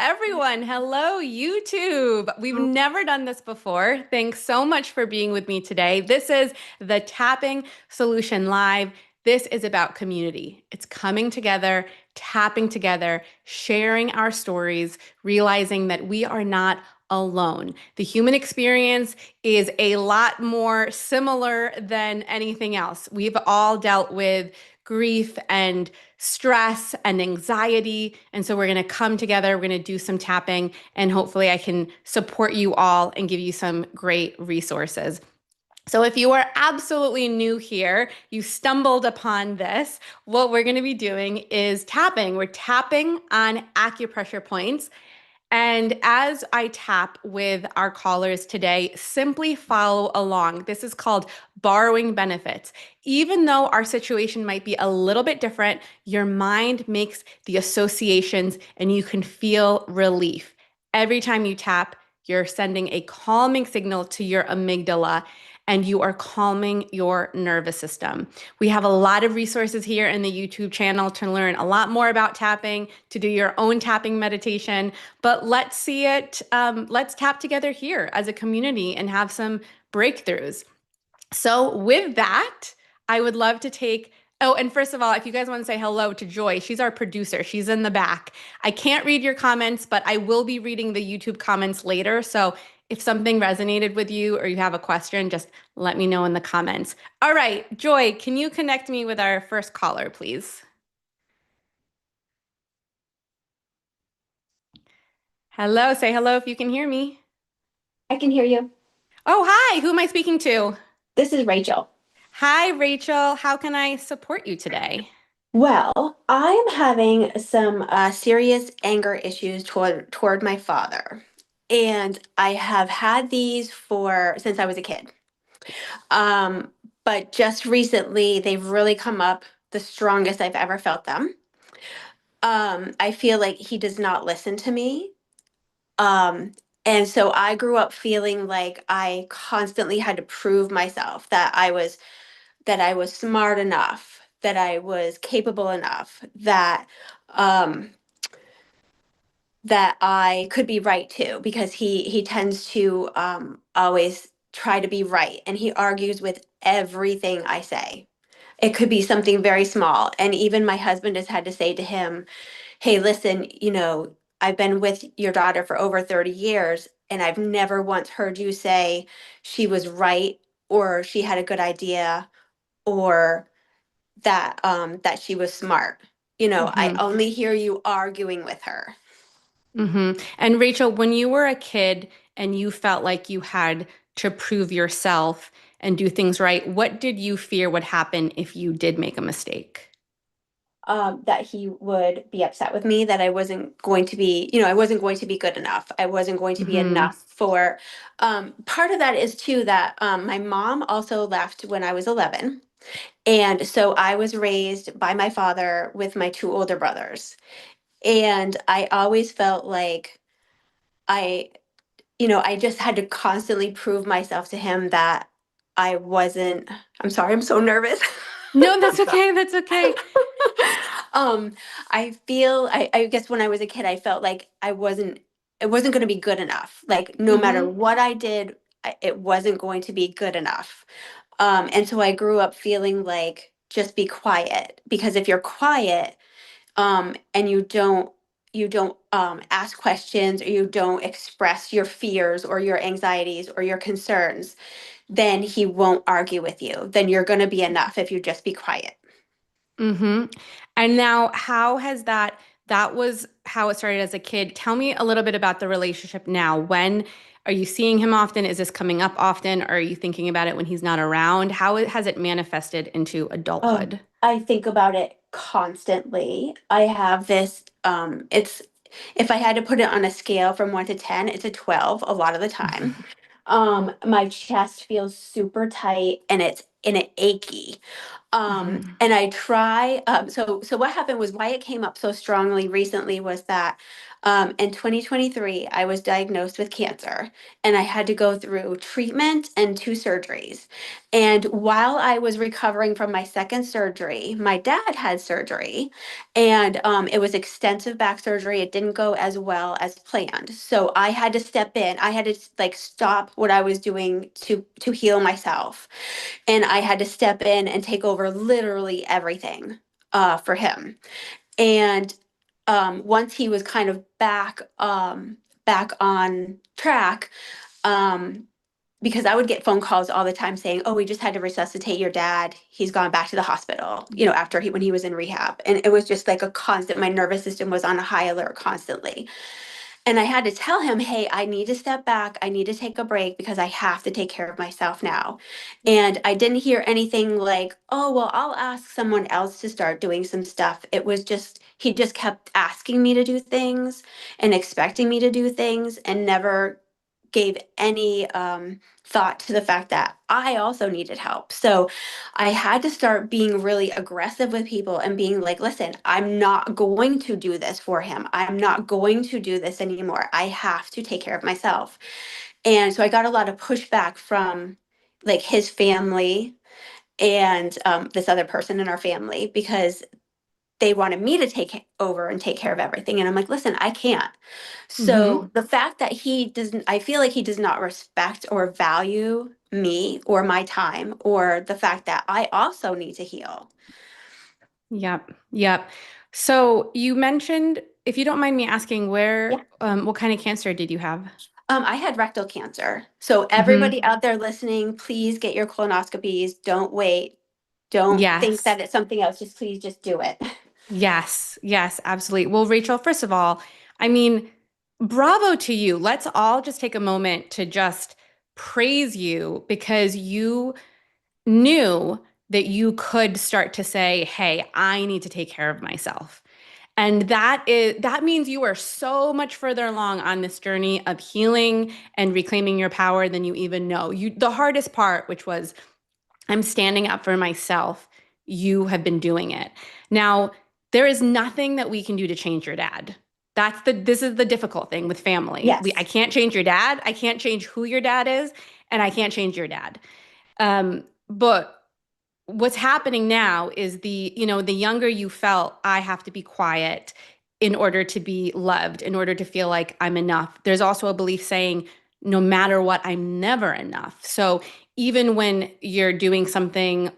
everyone. Hello, YouTube. We've never done this before. Thanks so much for being with me today. This is the Tapping Solution Live. This is about community. It's coming together, tapping together, sharing our stories, realizing that we are not alone. The human experience is a lot more similar than anything else. We've all dealt with grief and stress and anxiety. And so we're going to come together, we're going to do some tapping, and hopefully I can support you all and give you some great resources. So if you are absolutely new here, you stumbled upon this, what we're going to be doing is tapping. We're tapping on acupressure points. And as I tap with our callers today, simply follow along. This is called borrowing benefits. Even though our situation might be a little bit different, your mind makes the associations and you can feel relief. Every time you tap, you're sending a calming signal to your amygdala and you are calming your nervous system. We have a lot of resources here in the YouTube channel to learn a lot more about tapping, to do your own tapping meditation, but let's see it, let's tap together here as a community and have some breakthroughs. So with that, I would love to take, oh, and first of all, if you guys want to say hello to Joy, she's our producer. She's in the back. I can't read your comments, but I will be reading the YouTube comments later. So if something resonated with you or you have a question, just let me know in the comments. All right, Joy, can you connect me with our first caller, please? Hello, say hello if you can hear me. I can hear you. Oh, hi, who am I speaking to? This is Rachel. Hi, Rachel. How can I support you today? Well, I'm having some serious anger issues toward my father, and I have had these for since I was a kid. Um, but just recently, they've really come up the strongest I've ever felt them. I feel like he does not listen to me. Um, and so I grew up feeling like I constantly had to prove myself that I was smart enough, that I was capable enough, um, that I could be right too, because he tends to always try to be right, and he argues with everything I say. It could be something very small, and even my husband has had to say to him, "Hey, listen, I've been with your daughter for over 30 years, and I've never once heard you say she was right or she had a good idea or that she was smart. I Mm-hmm. only hear you arguing with her." Mm-hmm. And Rachel, when you were a kid and you felt like you had to prove yourself and do things right, what did you fear would happen if you did make a mistake? That he would be upset with me, that I wasn't going to be, I wasn't going to be good enough. I wasn't going to be Mm-hmm. enough for. Part of that is too that my mom also left when I was 11. And so I was raised by my father with my two older brothers. And I always felt like I, I just had to constantly prove myself to him that I wasn't. I'm sorry, I'm so nervous. No, that's okay. That's okay. um, I guess when I was a kid, I felt like it wasn't going to be good enough. Like no matter Mm-hmm. what I did, it wasn't going to be good enough. And so I grew up feeling like just be quiet, because if you're quiet, and you don't ask questions, or you don't express your fears or your anxieties or your concerns, then he won't argue with you. Then you're going to be enough if you just be quiet. Mm-hmm. And now, how has that was how it started as a kid. Tell me a little bit about the relationship now. When are you seeing him often? Is this coming up often? Or are you thinking about it when he's not around? Has it manifested into Oh, adulthood? I think about it constantly. I have this, it's, if I had to put it on a scale from 1 to 10, it's a 12 a lot of the time. My chest feels super tight, and it's and it achy. Mhm. And I try, so what happened was why it came up so strongly recently was that in 2023, I was diagnosed with cancer and I had to go through treatment and two surgeries. And while I was recovering from my second surgery, my dad had surgery and it was extensive back surgery. It didn't go as well as planned. So I had to step in. I had to like stop what I was doing to heal myself, and I had to step in and take over literally everything for him. And once he was kind of back on track, um, because I would get phone calls all the time saying, "Oh, we just had to resuscitate your dad. He's gone back to the hospital." After when he was in rehab, and it was just like a constant. My nervous system was on a high alert constantly. And I had to tell him, hey, I need to step back. I need to take a break because I have to take care of myself now. And I didn't hear anything like, oh, well, I'll ask someone else to start doing some stuff. It was just, he just kept asking me to do things and expecting me to do things and never gave any thought to the fact that I also needed help. So I had to start being really aggressive with people and being like, listen, I'm not going to do this for him. I'm not going to do this anymore. I have to take care of myself. And so I got a lot of pushback from like his family and this other person in our family because they wanted me to take over and take care of everything. And I'm like, listen, I can't. Mhm. So the fact that he doesn't, I feel like he does not respect or value me or my time or the fact that I also need to heal. Yep. Yep. So you mentioned, if you don't mind me asking, Yeah. what kind of cancer did you have? I had rectal cancer. So everybody Hmm. out there listening, please get your colonoscopies. Don't wait. Don't think Yes. that it's something else. Just please just do it. Yes. Yes, absolutely. Well, Rachel, first of all, I mean, bravo to you. Let's all just take a moment to just praise you because you knew that you could start to say, "Hey, I need to take care of myself." And that means you are so much further along on this journey of healing and reclaiming your power than you even know. The hardest part, which was I'm standing up for myself, you have been doing it. Now, there is nothing that we can do to change your dad. This is the difficult thing with family. I Yes. can't change your dad. I can't change who your dad is, and I can't change your dad. But what's happening now is the younger you felt, I have to be quiet in order to be loved, in order to feel like I'm enough. There's also a belief saying, no matter what, I'm never enough. So even when you're doing something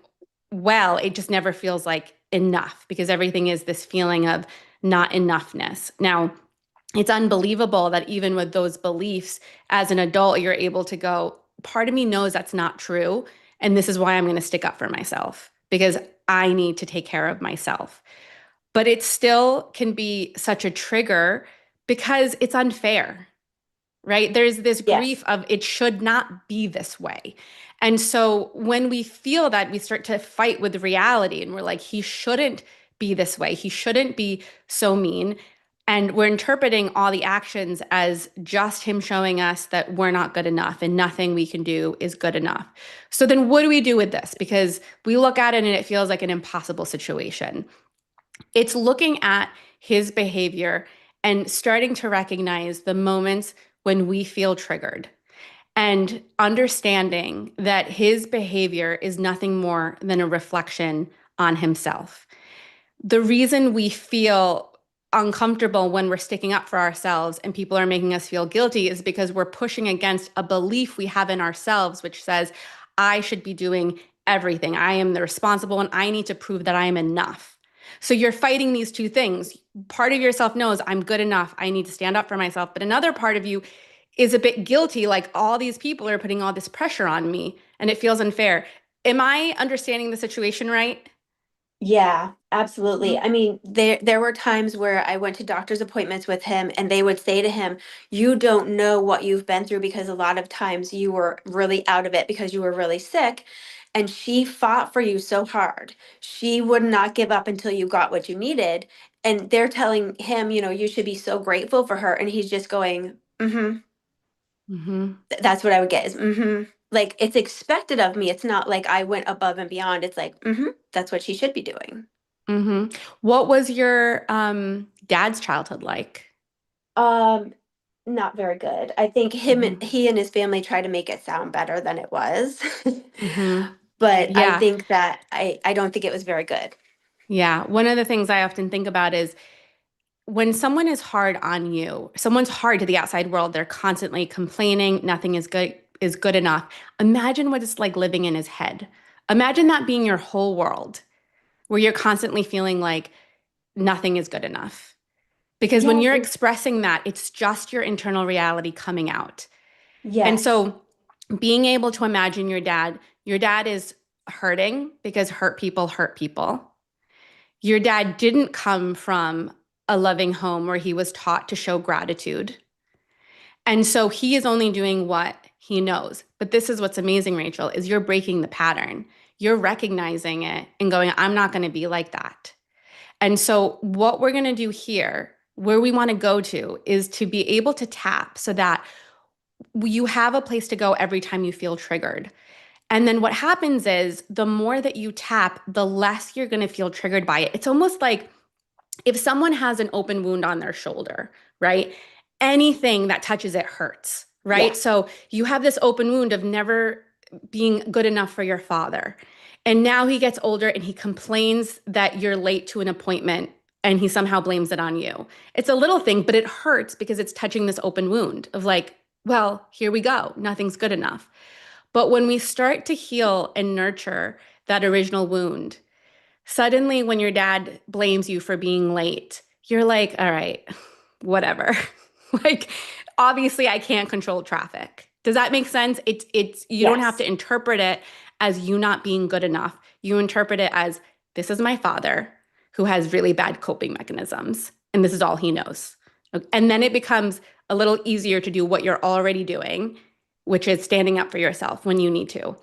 well, it just never feels like enough because everything is this feeling of not enoughness. Now, it's unbelievable that even with those beliefs, as an adult, you're able to go, part of me knows that's not true. And this is why I'm going to stick up for myself because I need to take care of myself. But it still can be such a trigger because it's unfair, right? There's this grief Yes. of it should not be this way. And so when we feel that, we start to fight with reality and we're like, he shouldn't be this way. He shouldn't be so mean. And we're interpreting all the actions as just him showing us that we're not good enough and nothing we can do is good enough. So then what do we do with this? Because we look at it and it feels like an impossible situation. It's looking at his behavior and starting to recognize the moments when we feel triggered and understanding that his behavior is nothing more than a reflection on himself. The reason we feel uncomfortable when we're sticking up for ourselves and people are making us feel guilty is because we're pushing against a belief we have in ourselves, which says, I should be doing everything. I am the responsible one. I need to prove that I am enough. So you're fighting these two things. Part of yourself knows I'm good enough. I need to stand up for myself. But another part of you is a bit guilty, like all these people are putting all this pressure on me and it feels unfair. Am I understanding the situation right? Yeah, absolutely. Mhm. I mean, there were times where I went to doctor's appointments with him and they would say to him, "You don't know what you've been through because a lot of times you were really out of it because you were really sick." And she fought for you so hard. She would not give up until you got what you needed. And they're telling him, you should be so grateful for her. And he's just going, mm-hmm. Mhm. That's what I would get is, mm-hmm. like it's expected of me. It's not like I went above and beyond. It's like, that's what she should be doing. Hmm. What was your dad's childhood like? Um, Not very good. I think Hmm. he and his family try to make it sound better than it was. Hmm. But I Yeah. think that I don't think it was very good. Yeah. One of the things I often think about is when someone is hard on you, someone's hard to the outside world, they're constantly complaining, nothing is good enough. Imagine what it's like living in his head. Imagine that being your whole world, where you're constantly feeling like nothing is good enough. Because when Yes, you're and expressing that, it's just your internal reality coming out. And yes, so being able to imagine your dad is hurting because hurt people hurt people. Your dad didn't come from a loving home where he was taught to show gratitude. And so he is only doing what he knows. But this is what's amazing, Rachel, is you're breaking the pattern. You're recognizing it and going, I'm not going to be like that. And so what we're going to do here, where we want to go to, is to be able to tap so that you have a place to go every time you feel triggered. And then what happens is the more that you tap, the less you're going to feel triggered by it. It's almost like if someone has an open wound on their shoulder, right? Anything that touches it hurts, right? yes, So you have this open wound of never being good enough for your father. And now he gets older and he complains that you're late to an appointment and he somehow blames it on you. It's a little thing, but it hurts because it's touching this open wound of like, well, here we go. Nothing's good enough. But when we start to heal and nurture that original wound, suddenly, when your dad blames you for being late, you're like, all right, whatever. Like, obviously, I can't control traffic. Does that make sense? It's you don't have yes, to interpret it as you not being good enough. You interpret it as this is my father who has really bad coping mechanisms, and this is all he knows. And then it becomes a little easier to do what you're already doing, which is standing up for yourself when you need to.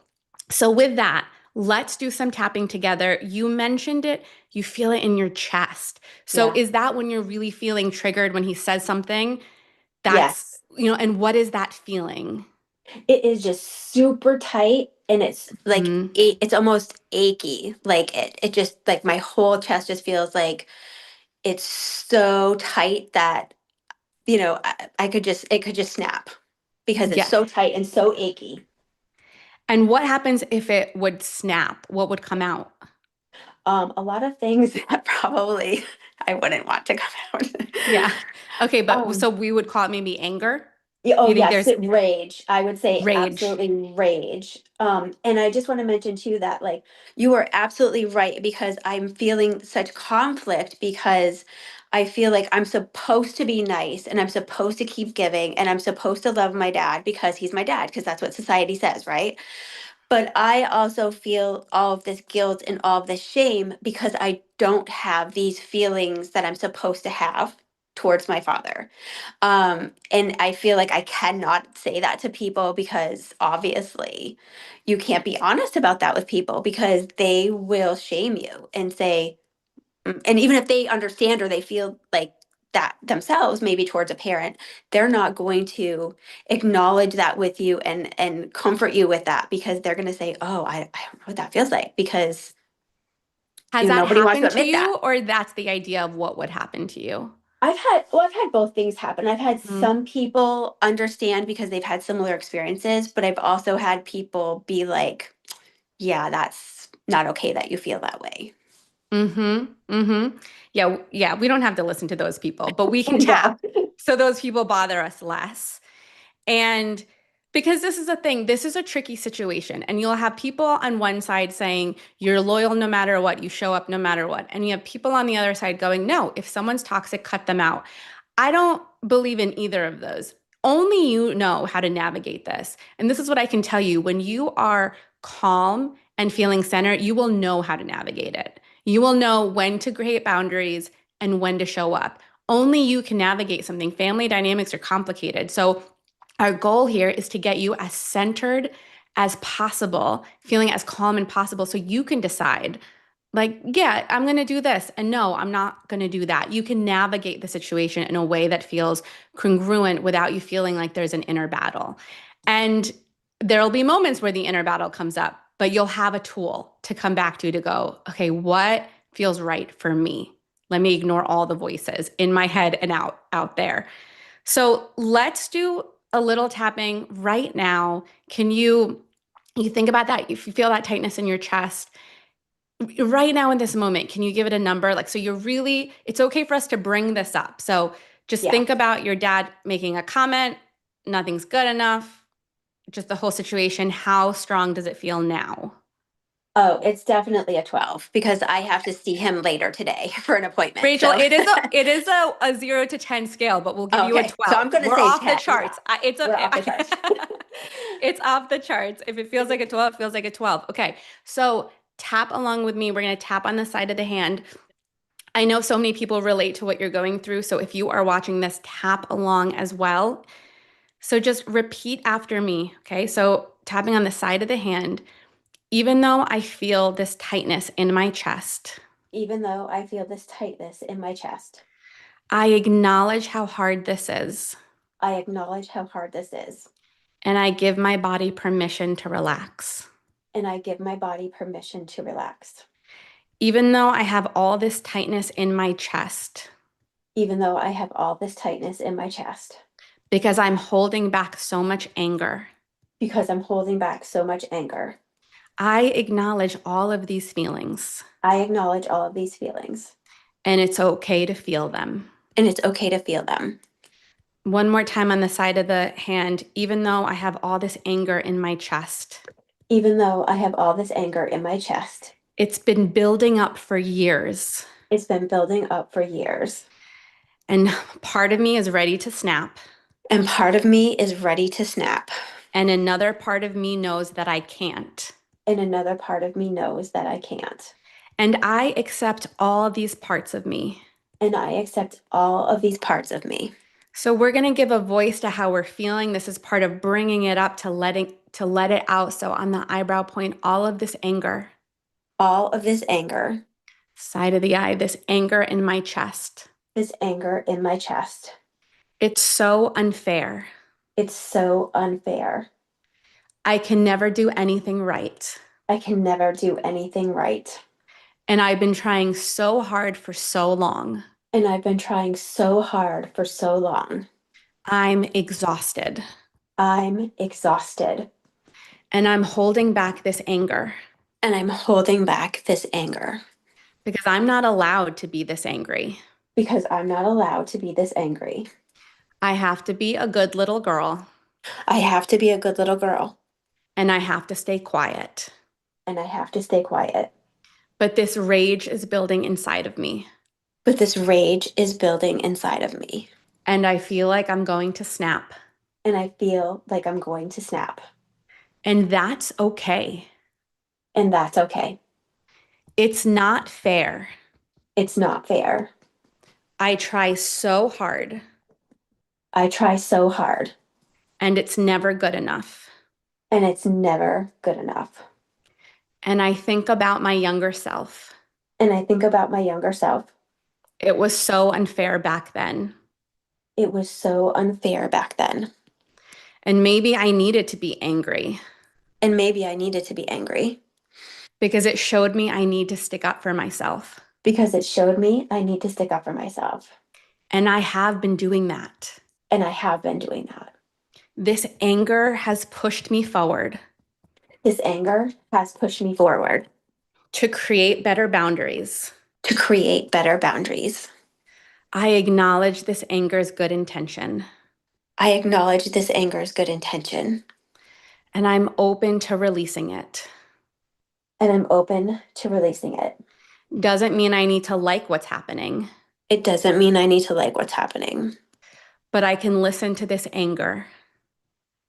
So, with that, let's do some tapping together. You mentioned it, you feel it in your chest. So, yeah, is that when you're really feeling triggered when he says something? That's, yes. and what is that feeling? It is just super tight, and it's like Hmm. it's almost achy. Like it just like my whole chest just feels like it's so tight that I could just it could just snap because it's Yeah. so tight and so achy. And what happens if it would snap? What would come out? A lot of things that probably I wouldn't want to come out. Yeah. Okay, but um, so we would call it maybe anger. Oh You think yes, there's rage. I would say rage? absolutely rage. And I just want to mention too that like you are absolutely right because I'm feeling such conflict because I feel like I'm supposed to be nice and I'm supposed to keep giving and I'm supposed to love my dad because he's my dad because that's what society says, right? But I also feel all of this guilt and all of this shame because I don't have these feelings that I'm supposed to have towards my father. And I feel like I cannot say that to people because obviously you can't be honest about that with people because they will shame you and say, and even if they understand or they feel like that themselves, maybe towards a parent, they're not going to acknowledge that with you and comfort you with that because they're going to say, oh, I don't know what that feels like because Has that nobody wants to happened to admit that. you, or that's the idea of what would happen to you? I've had both things happen. I've had Mm-hmm. some people understand because they've had similar experiences, but I've also had people be like, yeah, that's not okay that you feel that way. Mm-hmm. Mm-hmm. Yeah, yeah, we don't have to listen to those people, but we can tap No. so those people bother us less. And because this is a thing, this is a tricky situation. And you'll have people on one side saying, you're loyal no matter what, you show up no matter what. And you have people on the other side going, no, if someone's toxic, cut them out. I don't believe in either of those. Only you know how to navigate this. And this is what I can tell you when you are calm and feeling centered, you will know how to navigate it. You will know when to create boundaries and when to show up. Only you can navigate something. Family dynamics are complicated. So, our goal here is to get you as centered as possible, feeling as calm as possible so you can decide like, yeah, I'm going to do this. And no, I'm not going to do that. You can navigate the situation in a way that feels congruent without you feeling like there's an inner battle. And there'll be moments where the inner battle comes up, but you'll have a tool to come back to go, okay, what feels right for me? Let me ignore all the voices in my head and out there. So let's do a little tapping right now. Can you think about that? If you feel that tightness in your chest right now in this moment, can you give it a number? Like, so it's okay for us to bring this up. So just Yeah. think about your dad making a comment, nothing's good enough, just the whole situation. How strong does it feel now? Oh, it's definitely a 12 because I have to see him later today for an appointment. Rachel, So, it is a 0 to 10 scale, but we'll give you a okay. So 12. I'm going to We're say off the 10. Yeah. charts. It's We're off the charts. it's off the charts. If it feels like a 12, it feels like a 12. Okay. So tap along with me. We're going to tap on the side of the hand. I know so many people relate to what you're going through. So if you are watching this, tap along as well. So just repeat after me. Okay. So tapping on the side of the hand, even though I feel this tightness in my chest, Even though I feel this tightness in my chest, I acknowledge how hard this is, I acknowledge how hard this is, and I give my body permission to relax. and I give my body permission to relax. Even though I have all this tightness in my chest, Even though I have all this tightness in my chest, because I'm holding back so much anger, because I'm holding back so much anger, I acknowledge all of these feelings, I acknowledge all of these feelings, and it's okay to feel them. and it's okay to feel them. One more time on the side of the hand, even though I have all this anger in my chest, Even though I have all this anger in my chest, it's been building up for years, it's been building up for years, and part of me is ready to snap, and part of me is ready to snap, and another part of me knows that I can't. and another part of me knows that I can't. And I accept all these parts of me. And I accept all of these parts of me. So we're going to give a voice to how we're feeling. This is part of bringing it up to let it out. So on the eyebrow point, all of this anger, All of this anger, side of the eye, this anger in my chest. this anger in my chest. It's so unfair. It's so unfair. I can never do anything right. I can never do anything right. And I've been trying so hard for so long. And I've been trying so hard for so long. I'm exhausted. I'm exhausted. And I'm holding back this anger And I'm holding back this anger because I'm not allowed to be this angry. because I'm not allowed to be this angry. I have to be a good little girl I have to be a good little girl and I have to stay quiet. and I have to stay quiet. But this rage is building inside of me. But this rage is building inside of me. And I feel like I'm going to snap. And I feel like I'm going to snap. And that's okay. And that's okay. It's not fair. It's not fair. I try so hard I try so hard and it's never good enough. and it's never good enough. And I think about my younger self. And I think about my younger self. It was so unfair back then. It was so unfair back then. And maybe I needed to be angry And maybe I needed to be angry because it showed me I need to stick up for myself. because it showed me I need to stick up for myself. And I have been doing that. And I have been doing that. This anger has pushed me forward This anger has pushed me forward to create better boundaries. to create better boundaries. I acknowledge this anger's good intention, I acknowledge this anger's good intention and I'm open to releasing it. and I'm open to releasing it. Doesn't mean I need to like what's happening, It doesn't mean I need to like what's happening, but I can listen to this anger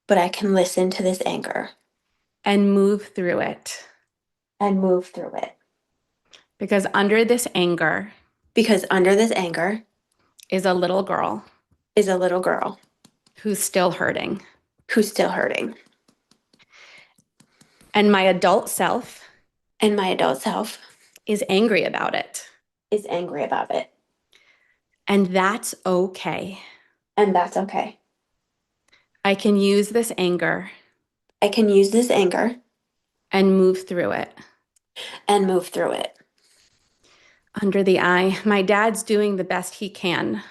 but I can listen to this anger and move through it. and move through it. Because under this anger Because under this anger is a little girl is a little girl who's still hurting. who's still hurting. And my adult self And my adult self is angry about it. is angry about it. And that's okay. And that's okay. I can use this anger I can use this anger and move through it. and move through it. Under the eye, my dad's doing the best he can.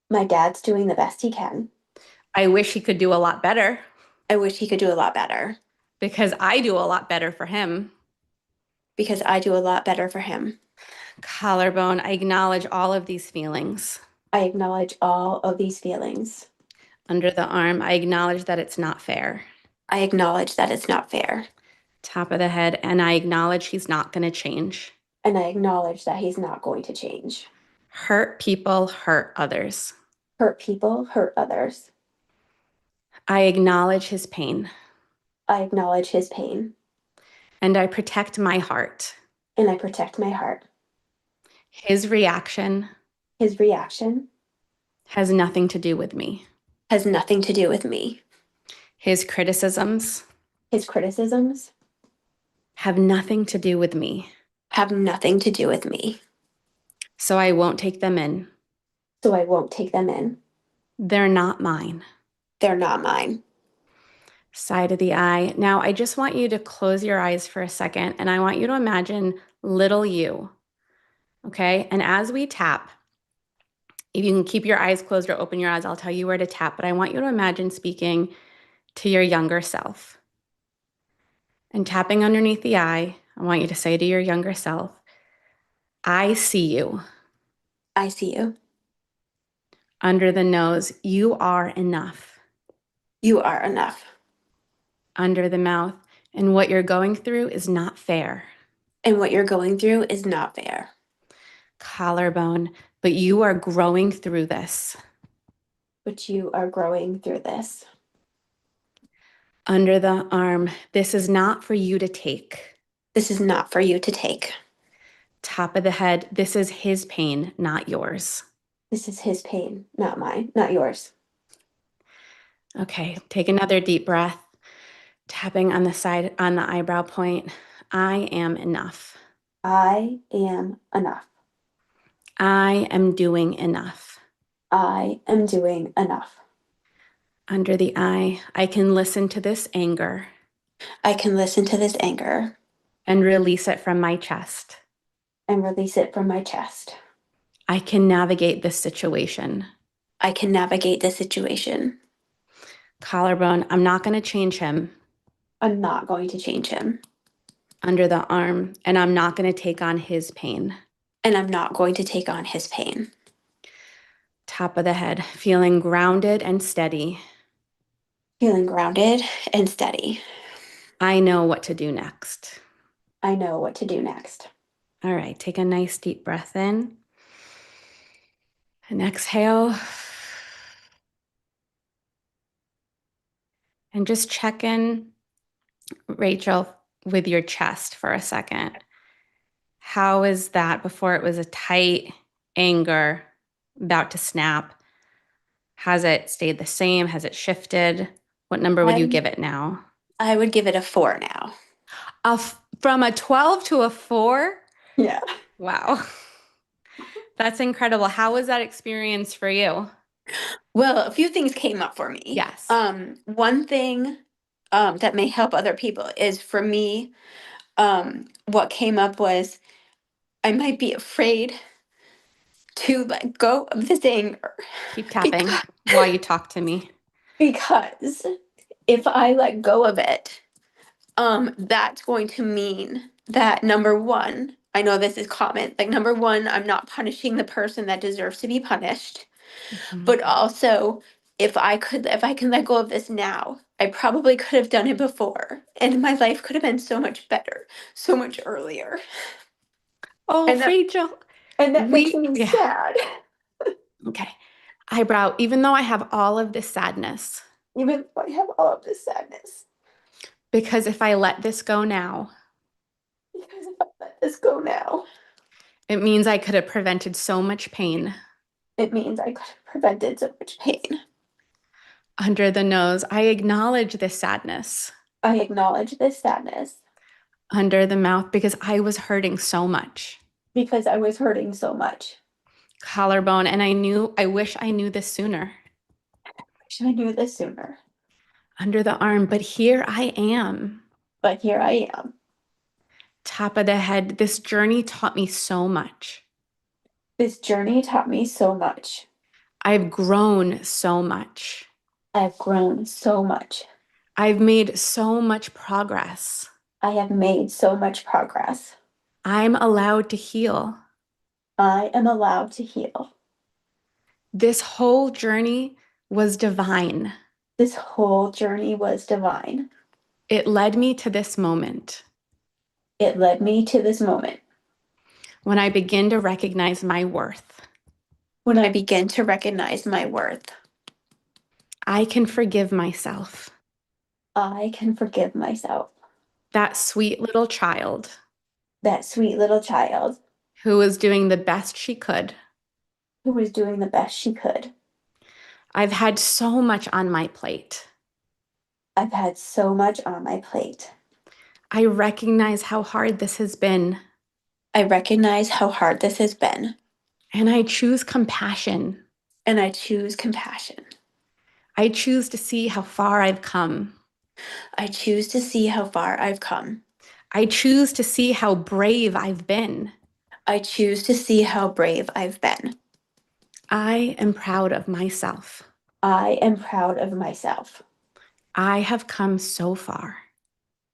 My dad's doing the best he can. I wish he could do a lot better I wish he could do a lot better because I do a lot better for him. because I do a lot better for him. Collarbone, I acknowledge all of these feelings. I acknowledge all of these feelings. Under the arm, I acknowledge that it's not fair. I acknowledge that it's not fair. Top of the head, and I acknowledge he's not going to change. And I acknowledge that he's not going to change. Hurt people hurt others. Hurt people hurt others. I acknowledge his pain. I acknowledge his pain. And I protect my heart. And I protect my heart. His reaction His reaction has nothing to do with me. has nothing to do with me. His criticisms His criticisms have nothing to do with me. have nothing to do with me. So I won't take them in. So I won't take them in. They're not mine. They're not mine. Side of the eye. Now, I just want you to close your eyes for a second, and I want you to imagine little you. Okay? And as we tap, if you can keep your eyes closed or open your eyes, I'll tell you where to tap, but I want you to imagine speaking to your younger self. And tapping underneath the eye, I want you to say to your younger self, I see you. I see you. Under the nose, you are enough. You are enough. Under the mouth, and what you're going through is not fair. And what you're going through is not fair. Collarbone, but you are growing through this. But you are growing through this. Under the arm, this is not for you to take. This is not for you to take. Top of the head, this is his pain, not yours. This is his pain, not mine, not yours. Okay, take another deep breath. Tapping on the side, on the eyebrow point. I am enough. I am enough. I am doing enough. I am doing enough. Under the eye, I can listen to this anger I can listen to this anger and release it from my chest. and release it from my chest. I can navigate this situation. I can navigate this situation. Collarbone, I'm not going to change him. I'm not going to change him. Under the arm, and I'm not going to take on his pain. And I'm not going to take on his pain. Top of the head, feeling grounded and steady. Feeling grounded and steady. I know what to do next. I know what to do next. All right, take a nice deep breath in. And exhale. And just check in, Rachel, with your chest for a second. How is that before it was a tight anger about to snap? Has it stayed the same? Has it shifted? What number would you give it now? I would give it a 4 now. From a 12 to a 4? Yeah. Wow. That's incredible. How was that experience for you? Well, a few things came up for me. Yes. One thing that may help other people is for me, what came up was I might be afraid to let go of this anger. Keep tapping while you talk to me. Because if I let go of it, that's going to mean that number one, I know this is common, like number one, I'm not punishing the person that deserves to be punished. Mhm. But also, if I can let go of this now, I probably could have done it before. And my life could have been so much better, so much earlier. Oh, And that Rachel, and that makes me yeah. sad. Okay. Eyebrow, even though I have all of this sadness, Even though I have all of this sadness. because if I let this go now, Because if I let this go now, it means I could have prevented so much pain. it means I could have prevented so much pain. Under the nose, I acknowledge this sadness. I acknowledge this sadness Under the mouth, because I was hurting so much. because I was hurting so much. Collarbone, and I wish I knew this sooner. Should I knew this sooner? under the arm. But here I am, but here I am. top of the head. This journey taught me so much. This journey taught me so much. I've grown so much. I've grown so much. I've made so much progress. I have made so much progress. I'm allowed to heal. I am allowed to heal. This whole journey was divine. This whole journey was divine. It led me to this moment It led me to this moment when I begin to recognize my worth. when I begin to recognize my worth. I can forgive myself. I can forgive myself. That sweet little child That sweet little child who was doing the best she could. who was doing the best she could. I've had so much on my plate. I've had so much on my plate. I recognize how hard this has been, I recognize how hard this has been, and I choose compassion. and I choose compassion. I choose to see how far I've come. I choose to see how far I've come. I choose to see how brave I've been. I choose to see how brave I've been. I am proud of myself. I am proud of myself. I have come so far.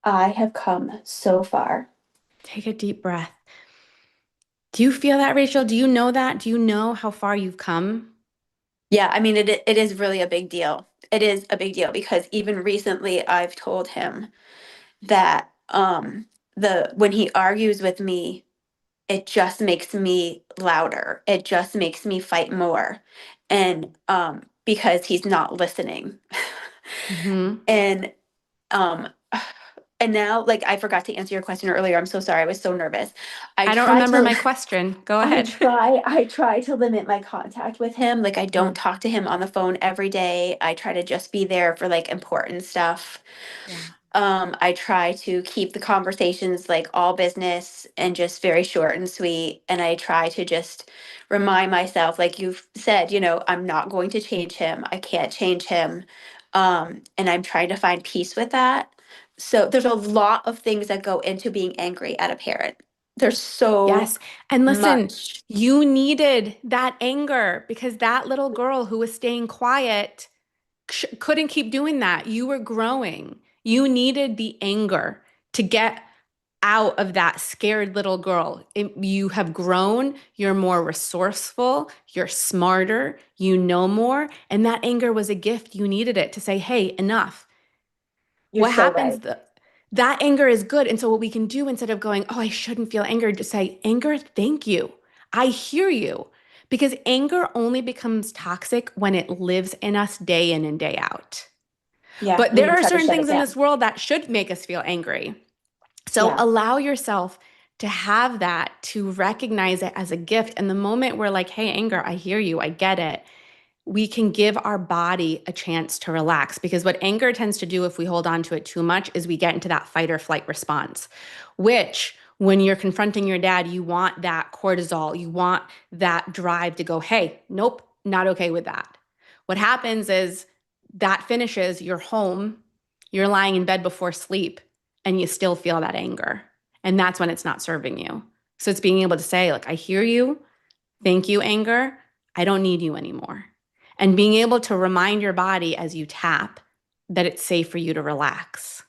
I have come so far. Take a deep breath. Do you feel that, Rachel? Do you know that? Do you know how far you've come? Yeah, I mean, it is really a big deal. It is a big deal because even recently I've told him that the when he argues with me, it just makes me louder. It just makes me fight more. And because he's not listening. Hmm. And um and now, like, I forgot to answer your question earlier. I'm so sorry. I was so nervous. I I don't try remember to my question. Go I ahead. try I try to limit my contact with him. Like, I don't Mm, talk to him on the phone every day. I try to just be there for like important stuff. yeah. I try to keep the conversations like all business and just very short and sweet. And I try to just remind myself, like you've said, I'm not going to change him. I can't change him. And I'm trying to find peace with that. So there's a lot of things that go into being angry at a parent. There's so Yes. And listen, much. you needed that anger because that little girl who was staying quiet couldn't keep doing that. You were growing. You needed the anger to get out of that scared little girl. You have grown, you're more resourceful, you're smarter, you know more. And that anger was a gift. You needed it to say, hey, enough. You're What so happens? right. That anger is good. And so, what we can do instead of going, oh, I shouldn't feel anger, just say, anger, thank you. I hear you. Because anger only becomes toxic when it lives in us day in and day out. Yeah, But when there you are try to certain shut it things in down. this world that should make us feel angry. So Yeah. allow yourself to have that, to recognize it as a gift. And the moment we're like, hey, anger, I hear you, I get it, we can give our body a chance to relax. Because what anger tends to do if we hold on to it too much is we get into that fight or flight response, which when you're confronting your dad, you want that cortisol, you want that drive to go, hey, nope, not okay with that. What happens is that finishes, you're home, you're lying in bed before sleep, and you still feel that anger. And that's when it's not serving you. So it's being able to say, like, I hear you. Thank you, anger. I don't need you anymore. And being able to remind your body as you tap that it's safe for you to relax.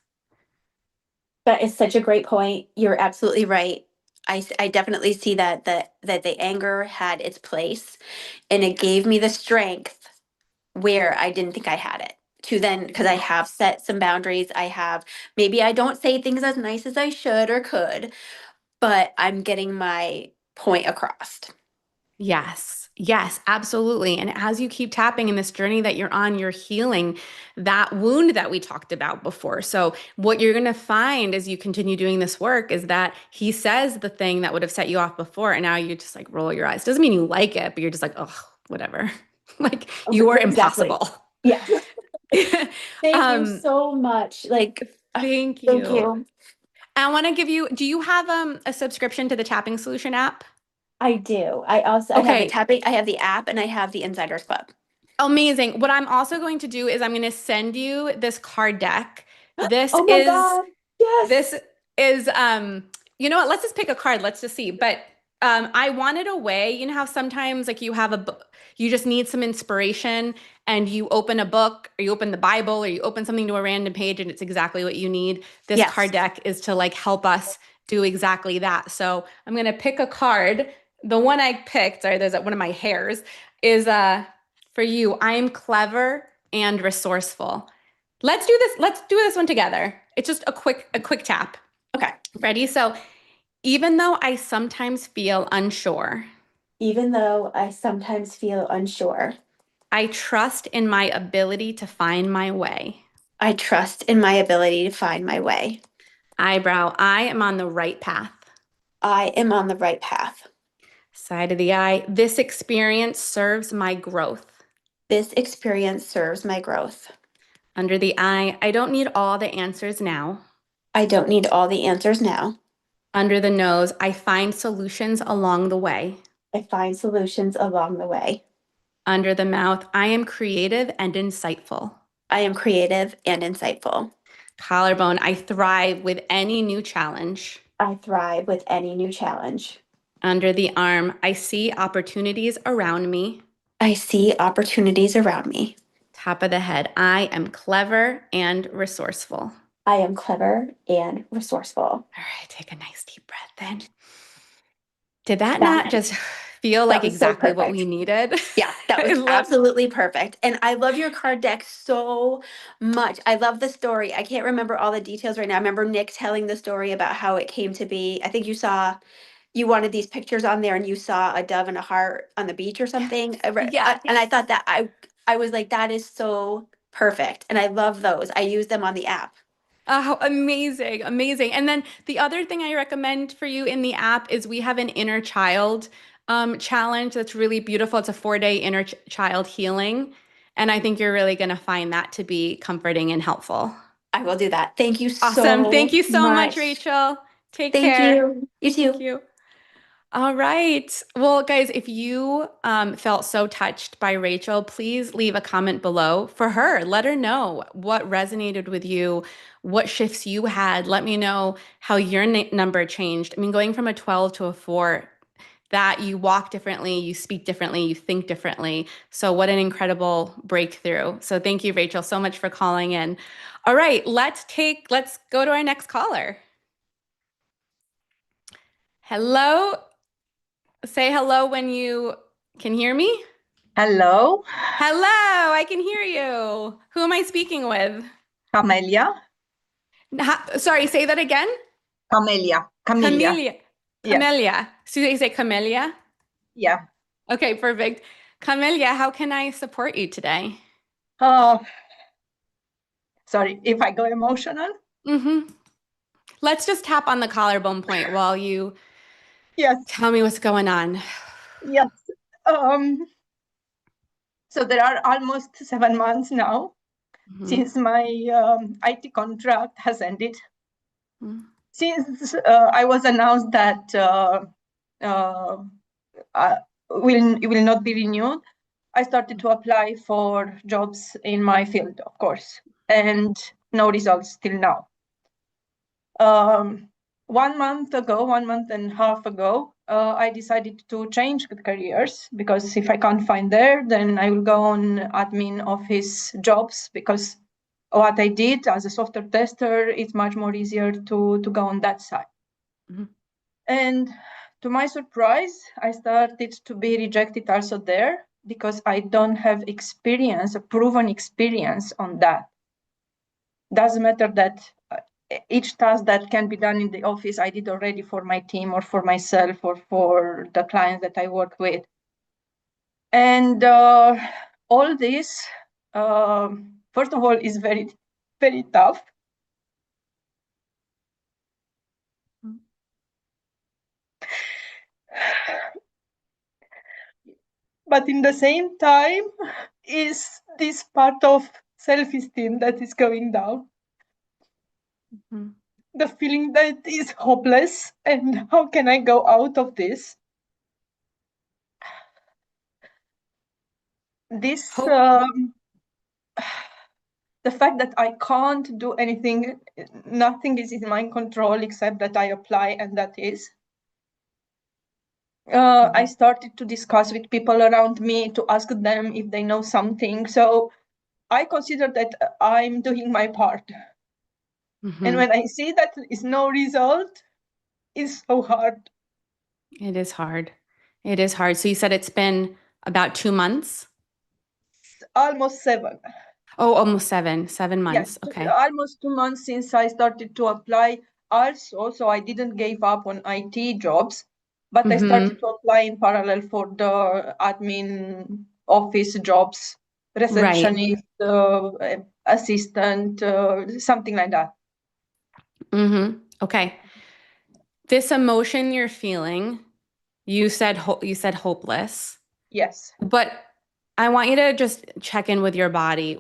That is such a great point. You're absolutely right. I definitely see that the anger had its place and it gave me the strength where I didn't think I had it to then, because I have Yes. set some boundaries. I have, maybe I don't say things as nice as I should or could, but I'm getting my point across. Yes, yes, absolutely. And as you keep tapping in this journey that you're on, you're healing that wound that we talked about before. So, what you're going to find as you continue doing this work is that he says the thing that would have set you off before, and now you just like roll your eyes. Doesn't mean you like it, but you're just like, oh, whatever. Like, you are Exactly. impossible. Yes. Thank you um, so much. Like, Thank thank you. you. I want to give you, do you have a subscription to the Tapping Solution app? I do. I have the Okay. tapping, I have the app, and I have the Insiders Club. Amazing. What I'm also going to do is I'm going to send you this card deck. This Oh my is God. Yes. this is you know what? Let's just pick a card. Let's just see. But I wanted a way, you know how sometimes like you have a book, you just need some inspiration and you open a book or you open the Bible or you open something to a random page and it's exactly what you need. This card Yes. deck is to like help us do exactly that. So I'm gonna pick a card. The one I picked, sorry, there's one of my hairs, is for you. I am clever and resourceful. Let's do this. Let's do this one together. It's just a quick tap. Okay. Ready? So, even though I sometimes feel unsure, Even though I sometimes feel unsure, I trust in my ability to find my way. I trust in my ability to find my way. Eyebrow, I am on the right path. I am on the right path. Side of the eye, this experience serves my growth. This experience serves my growth. Under the eye, I don't need all the answers now. I don't need all the answers now. Under the nose, I find solutions along the way. I find solutions along the way. Under the mouth, I am creative and insightful. I am creative and insightful. Collarbone, I thrive with any new challenge. I thrive with any new challenge. Under the arm, I see opportunities around me. I see opportunities around me. Top of the head, I am clever and resourceful. I am clever and resourceful. All right, take a nice deep breath in. Did that not That, just feel that like was so exactly what we perfect. needed? Yeah, that I was love. absolutely perfect. And I love your card deck so much. I love the story. I can't remember all the details right now. I remember Nick telling the story about how it came to be. I think you wanted these pictures on there and you saw a dove and a heart on the beach or something. Yeah. And I thought that I was like, that is so perfect. And I love those. I use them on the app. Oh, amazing, amazing. And then the other thing I recommend for you in the app is we have an inner child challenge that's really beautiful. It's a 4-day inner child healing. And I think you're really going to find that to be comforting and helpful. I will do that. Thank you Awesome. Thank so you so much, much. Rachel. Take Thank care. you. You Thank too. you. All right. Well, guys, if you felt so touched by Rachel, please leave a comment below for her. Let her know what resonated with you, what shifts you had. Let me know how your number changed. I mean, going from a 12 to a 4, that you walk differently, you speak differently, you think differently. So, what an incredible breakthrough. So, thank you, Rachel, so much for calling in. All right, let's go to our next caller. Hello. Say hello when you can hear me. Hello, Hello, I can hear you. Who am I speaking with? Camelia. Sorry, say that again. Camelia. Camelia. Yes, Camelia. So you say Camelia? yeah. Okay, perfect. Camelia, how can I support you today? Oh, sorry if I go emotional. Mm-hmm. Let's just tap on the collarbone point while you Yes, tell me what's going on. yes. Um, so there are almost 7 months now Mhm. since my IT contract has ended. Mhm. Since I was announced that uh, it will not be renewed, I started to apply for jobs in my field, of course, and no results till now. 1 month ago, 1.5 months ago, I decided to change careers because if I can't find there, then I will go on admin office jobs because what I did as a software tester, it's much more easier to go on that side. Mhm. And to my surprise, I started to be rejected also there because I don't have experience, a proven experience on that. Doesn't matter that each task that can be done in the office, I did already for my team or for myself or for the clients that I work with. And all this, first of all, is very, very tough. But in the same time, is this part of self-esteem that is going down. Mhm. The feeling that is hopeless and how can I go out of this? This Hope. the fact that I can't do anything, nothing is in my control except that I apply, and that is. I started to discuss with people around me to ask them if they know something. So I consider that I'm doing my part. And when I see that there is no result, it's so hard. It is hard. It is hard. So you said it's been about 2 months? Almost 7. Oh, almost 7. 7 months. Yes, Okay. almost 2 months since I started to apply. Also, so I didn't give up on IT jobs, but I started to apply in parallel for the admin office jobs, Right. receptionist, assistant, something like that. Okay. This emotion you're feeling, you said hopeless, Yes, but I want you to just check in with your body.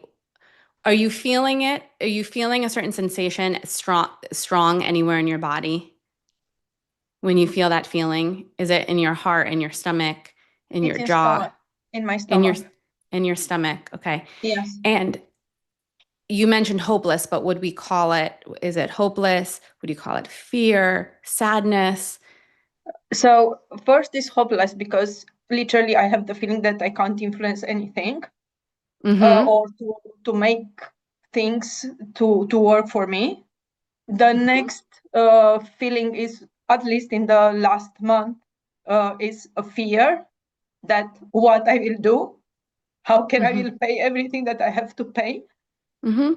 Are you feeling it? Are you feeling a certain sensation strong anywhere in your body when you feel that feeling? Is it in your heart, in your stomach, in it's your in jaw, stomach, in my in your stomach. in your stomach? Okay. Yes. And you mentioned hopeless, but would we call it, is it hopeless? Would you call it fear, sadness? So first is hopeless because literally I have the feeling that I can't influence anything, Mm-hmm. or to make things to work for me. The next feeling is, at least in the last month, is a fear that what I will do, how can I Mm-hmm. will pay everything that I have to pay. Mm-hmm.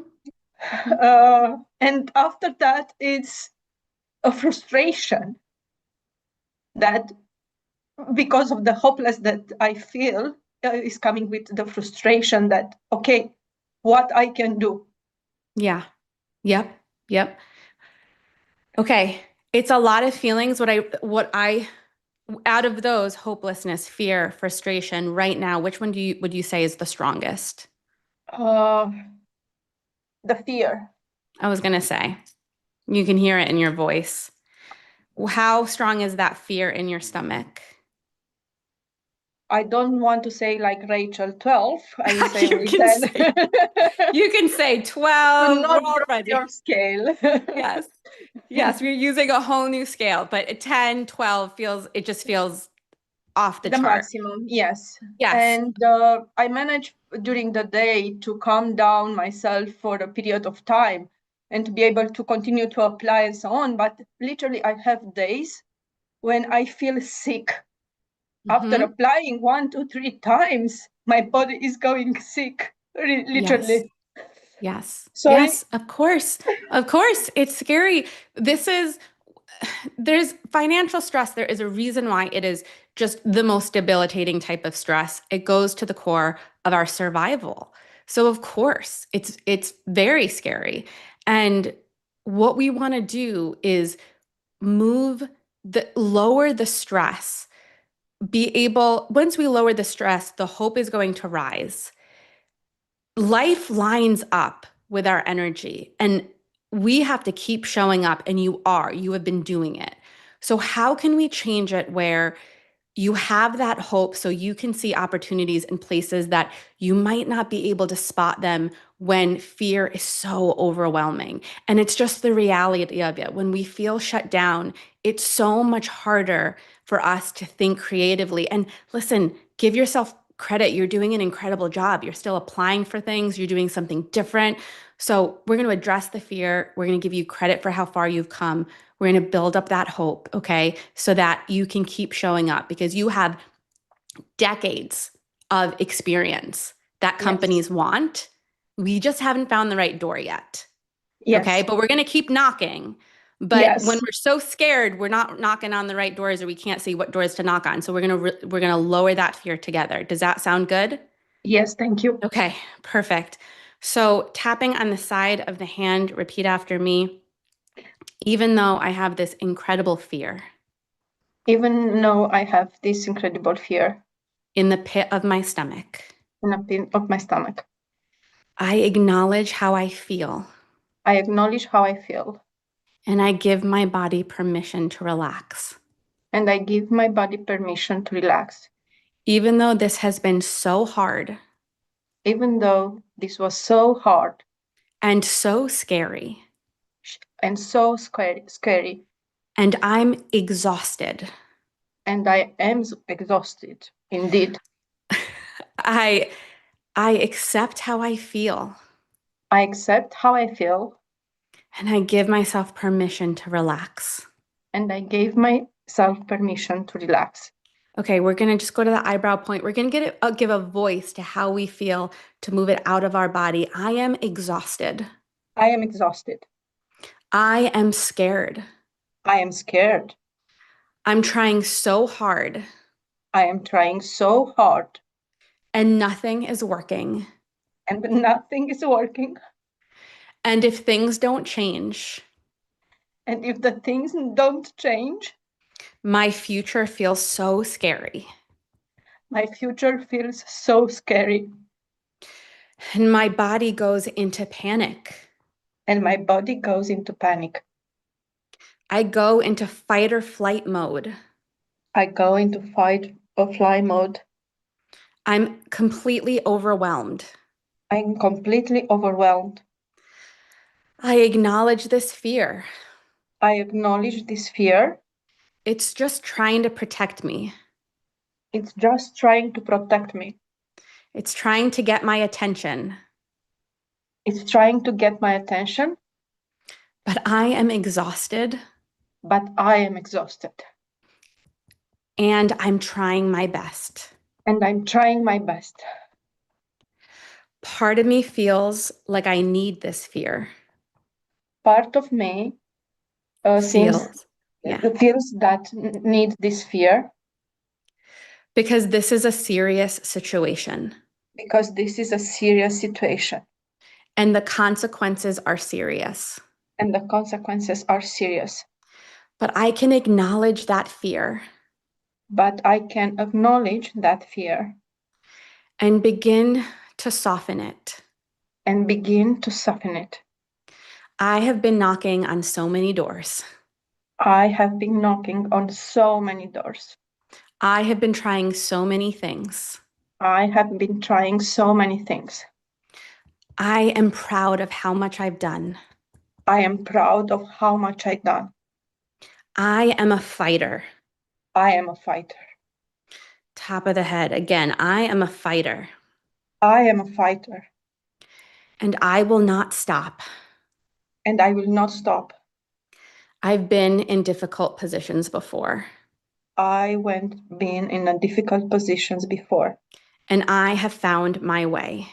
And after that, it's a frustration that, because of the hopeless that I feel, is coming with the frustration that, okay, what I can do. Yeah. Yep. Yep. Okay. It's a lot of feelings. What I out of those, hopelessness, fear, frustration, right now, which one would you say is the strongest? Uh, the fear. I was gonna say, you can hear it in your voice. How strong is that fear in your stomach? I don't want to say like Rachel 12. I will say You only can 10. say, you can say To 12. We're not all drop your ready. scale. Yes. Yes, we're using a whole new scale, but a 10, 12 it just feels off the The chart. maximum, yes. Yes. And I manage during the day to calm down myself for a period of time and to be able to continue to apply and so on. But literally, I have days when I feel sick. After Hmm. applying 1, 2, 3 times, my body is going sick, Yes. literally. Yes. Sorry. Yes. Of course. Of course. It's scary. There's financial stress. There is a reason why it is just the most debilitating type of stress. It goes to the core of our survival. So of course, it's very scary. And what we want to do is lower the stress. Once we lower the stress, the hope is going to rise. Life lines up with our energy, and we have to keep showing up, and you have been doing it. So how can we change it where you have that hope so you can see opportunities in places that you might not be able to spot them when fear is so overwhelming? And it's just the reality of it. When we feel shut down, it's so much harder for us to think creatively. And listen, give yourself credit. You're doing an incredible job. You're still applying for things, you're doing something different. So, we're going to address the fear. We're going to give you credit for how far you've come. We're going to build up that hope, okay? So that you can keep showing up because you have decades of experience that Yes. companies want. We just haven't found the right door yet, okay? Yes. But we're going to keep knocking. But when Yes. we're so scared, we're not knocking on the right doors or we can't see what doors to knock on. So we're going to lower that fear together. Does that sound good? Yes. Thank you. Okay, perfect. So tapping on the side of the hand, repeat after me. Even though I have this incredible fear Even though I have this incredible fear in the pit of my stomach, in a pit of my stomach, I acknowledge how I feel I acknowledge how I feel, and I give my body permission to relax. and I give my body permission to relax. Even though this has been so hard, even though this was so hard and so scary. and so scary. And I'm exhausted. And I am exhausted, indeed. I accept how I feel. I accept how I feel, And I give myself permission to relax. and I gave myself permission to relax. Okay, we're going to just go to the eyebrow point. We're going to give a voice to how we feel to move it out of our body. I am exhausted. I am exhausted. I am scared. I am scared. I'm trying so hard. I am trying so hard. And nothing is working. And nothing is working. And if things don't change, And if the things don't change, my future feels so scary. my future feels so scary. And my body goes into panic. And my body goes into panic. I go into fight or flight mode. I go into fight or fly mode. I'm completely overwhelmed. I'm completely overwhelmed. I acknowledge this fear. I acknowledge this fear. It's just trying to protect me. It's just trying to protect me. It's trying to get my attention. It's trying to get my attention. But I am exhausted. But I am exhausted. And I'm trying my best. And I'm trying my best. Part of me feels like I need this fear. Part of me Feels. Yeah. feels that need this fear. Because this is a serious situation. Because this is a serious situation. And the consequences are serious. And the consequences are serious. But I can acknowledge that fear. But I can acknowledge that fear. And begin to soften it. And begin to soften it. I have been knocking on so many doors. I have been knocking on so many doors. I have been trying so many things. I have been trying so many things. I am proud of how much I've done. I am proud of how much I've done. I am a fighter. I am a fighter. Top of the head. Again, I am a fighter. I am a fighter. And I will not stop. And I will not stop. I've been in difficult positions before. I went been in a difficult positions before. And I have found my way.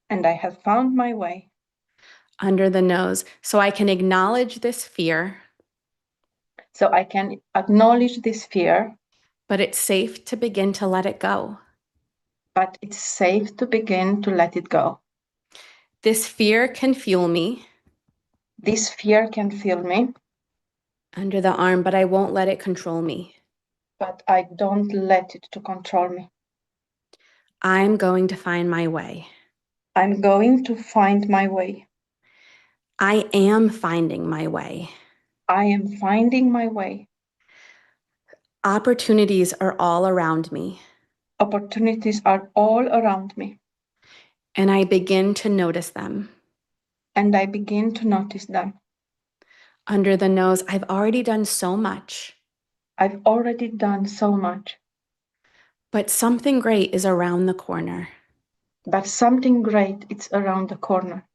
And I have found my way. Under the nose. So I can acknowledge this fear. So I can acknowledge this fear. But it's safe to begin to let it go. But it's safe to begin to let it go. This fear can fuel me. This fear can fuel me. Under the arm, but I won't let it control me. But I don't let it to control me. I'm going to find my way. I'm going to find my way. I am finding my way. I am finding my way. Opportunities are all around me. Opportunities are all around me. And I begin to notice them. And I begin to notice them. Under the nose, I've already done so much. I've already done so much. But something great is around the corner. But something great is around the corner.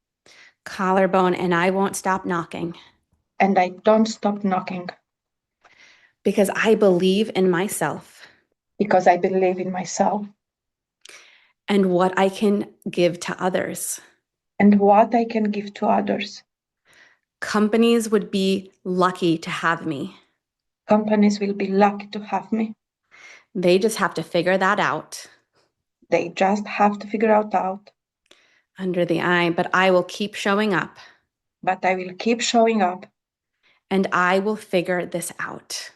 Collarbone, and I won't stop knocking. And I don't stop knocking. Because I believe in myself. Because I believe in myself. And what I can give to others. And what I can give to others. Companies would be lucky to have me. Companies will be lucky to have me. They just have to figure that out. They just have to figure out. Under the eye, but I will keep showing up. But I will keep showing up. And I will figure this out.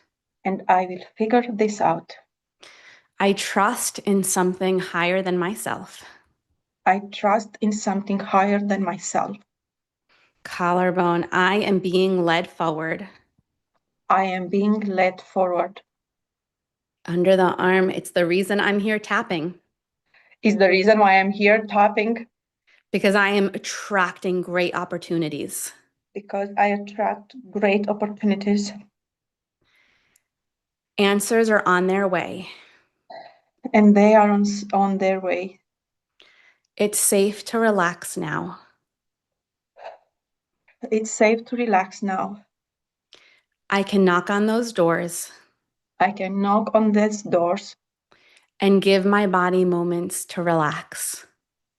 And I will figure this out. I trust in something higher than myself. I trust in something higher than myself. Collarbone, I am being led forward. I am being led forward. Under the arm, it's the reason I'm here tapping. Is the reason why I'm here tapping, Because I am attracting great opportunities. because I attract great opportunities. Answers are on their way. And they are on their way. It's safe to relax now. It's safe to relax now. I can knock on those doors I can knock on these doors and give my body moments to relax.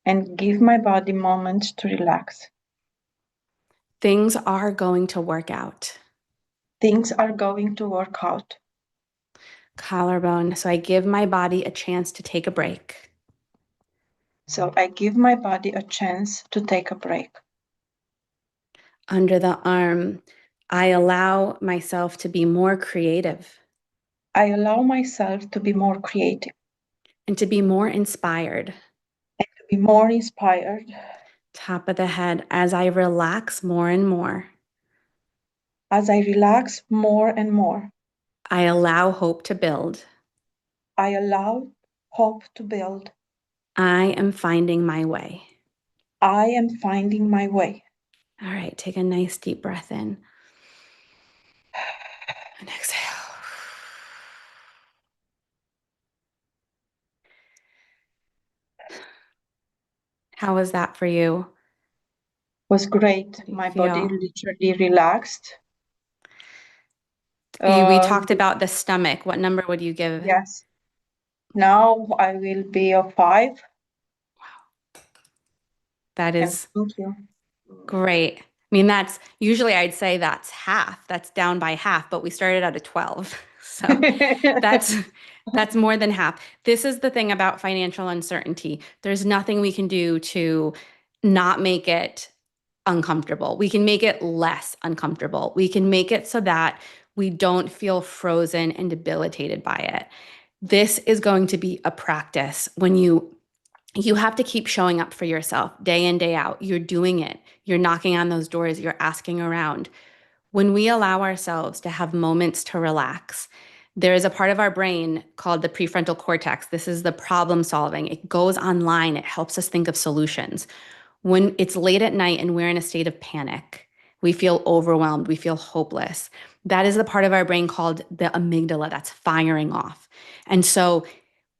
and give my body moments to relax. Things are going to work out. Things are going to work out. Collarbone. So I give my body a chance to take a break. So I give my body a chance to take a break. Under the arm, I allow myself to be more creative I allow myself to be more creative and to be more inspired. and to be more inspired. Top of the head, as I relax more and more, As I relax more and more, I allow hope to build. I allow hope to build. I am finding my way. I am finding my way. All right, take a nice deep breath in and exhale. How was that for you? Was great. How do you My body feel? literally relaxed. We talked about the stomach. What number would you give? Yes. Now I will be a 5. That And is thank you. great. I mean, that's usually I'd say that's half. That's down by half, but we started at a 12. So that's that's more than half. This is the thing about financial uncertainty. There's nothing we can do to not make it uncomfortable. We can make it less uncomfortable. We can make it so that we don't feel frozen and debilitated by it. This is going to be a practice when you have to keep showing up for yourself day in, day out. You're doing it. You're knocking on those doors. You're asking around. When we allow ourselves to have moments to relax, there is a part of our brain called the prefrontal cortex. This is the problem solving. It goes online. It helps us think of solutions. When it's late at night and we're in a state of panic, we feel overwhelmed, we feel hopeless. That is the part of our brain called the amygdala that's firing off. And so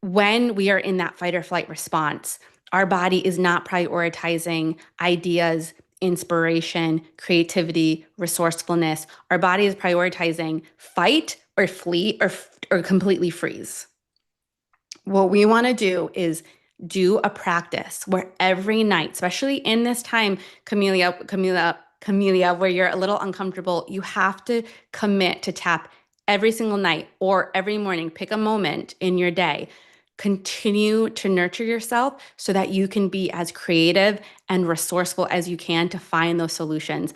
when we are in that fight or flight response, our body is not prioritizing ideas, inspiration, creativity, resourcefulness. Our body is prioritizing fight or flee or completely freeze. What we want to do is do a practice where every night, especially in this time, Camelia, where you're a little uncomfortable, you have to commit to tap every single night or every morning. Pick a moment in your day. Continue to nurture yourself so that you can be as creative and resourceful as you can to find those solutions.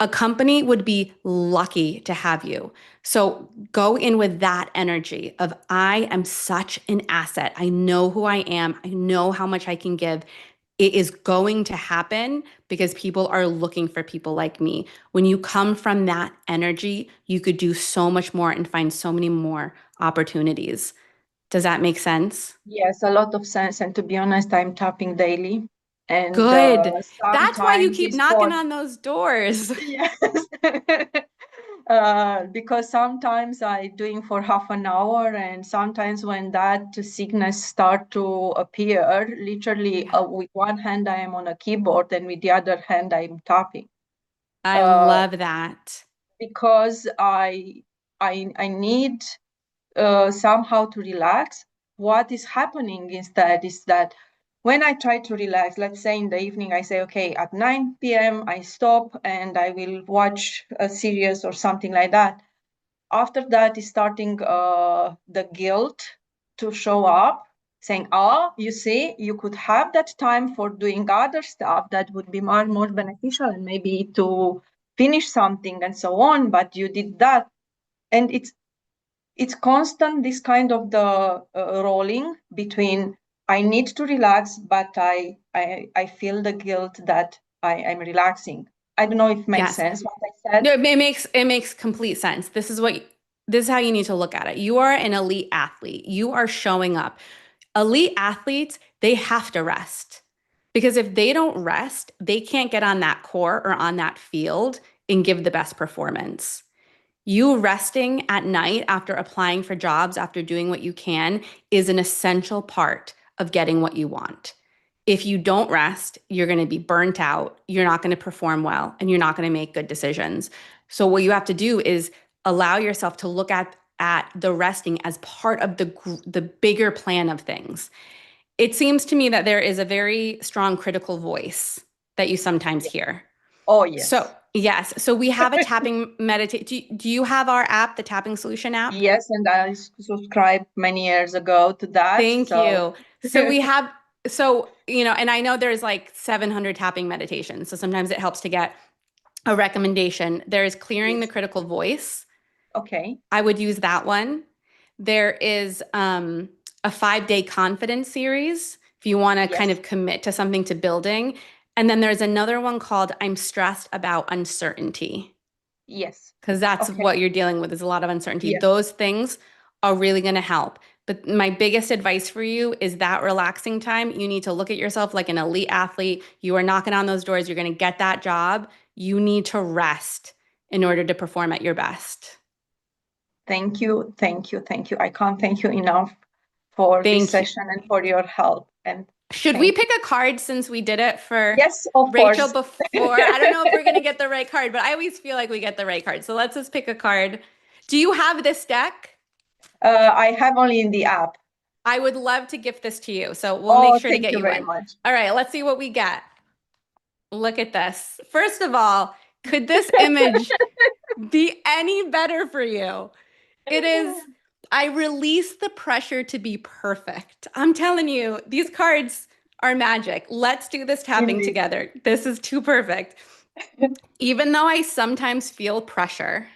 A company would be lucky to have you. So go in with that energy of I am such an asset. I know who I am. I know how much I can give. It is going to happen because people are looking for people like me. When you come from that energy, you could do so much more and find so many more opportunities. Does that make sense? Yes, a lot of sense. And to be honest, I'm tapping daily. And Good. That's why you sometimes keep it's knocking for, on those doors. yes. Because sometimes I doing for half an hour, and sometimes when that sickness start to appear, literally Yeah. with one hand I am on a keyboard and with the other hand I'm tapping. I Uh, love that. because I need somehow to relax. What is happening instead is that when I try to relax, let's say in the evening, I say, okay, at 9 p.m., I stop and I will watch a series or something like that. After that is starting the guilt to show up, saying, oh, you see, you could have that time for doing other stuff that would be more beneficial and maybe to finish something and so on, but you did that. And it's constant, this kind of the rolling between I need to relax, but I feel the guilt that I'm relaxing. I don't know if it makes Yes. sense what I said. No, it makes complete sense. This is how you need to look at it. You are an elite athlete. You are showing up. Elite athletes, they have to rest. Because if they don't rest, they can't get on that court or on that field and give the best performance. You resting at night after applying for jobs, after doing what you can, is an essential part of getting what you want. If you don't rest, you're going to be burnt out, you're not going to perform well, and you're not going to make good decisions. So what you have to do is allow yourself to look at the resting as part of the bigger plan of things. It seems to me that there is a very strong critical voice that you sometimes Yeah. hear. Oh, So, yes. yes. So we have a tapping meditate. Do you have our app, the Tapping Solution app? Yes, and I subscribed many years ago to that. Thank So you. So we have, so, and I know there's like 700 tapping meditations. So sometimes it helps to get a recommendation. There is clearing the yes. critical voice. Okay. I would use that one. There is a 5-day confidence series if you want to kind Yes. of commit to something to building. And then there's another one called I'm Stressed About Uncertainty, Yes. because that's Okay. what you're dealing with is a lot of uncertainty. Yes. Those things are really going to help. But my biggest advice for you is that relaxing time, you need to look at yourself like an elite athlete. You are knocking on those doors. You're going to get that job. You need to rest in order to perform at your best. Thank you. Thank you. Thank you. I can't thank you enough for this Thank you. session and for your help. And Should we thank you. pick a card since we did it for Yes, of Rachel course. before? I don't know if we're going to get the right card, but I always feel like we get the right card. So let's just pick a card. Do you have this deck? I have only in the app. I would love to gift this to you. So we'll make Oh, sure to thank get you you very one. much. All right, let's see what we get. Look at this. First of all, could this image be any better for you? It is, I release the pressure to be perfect. I'm telling you, these cards are magic. Let's do this tapping Indeed. together. This is too perfect. Even though I sometimes feel pressure,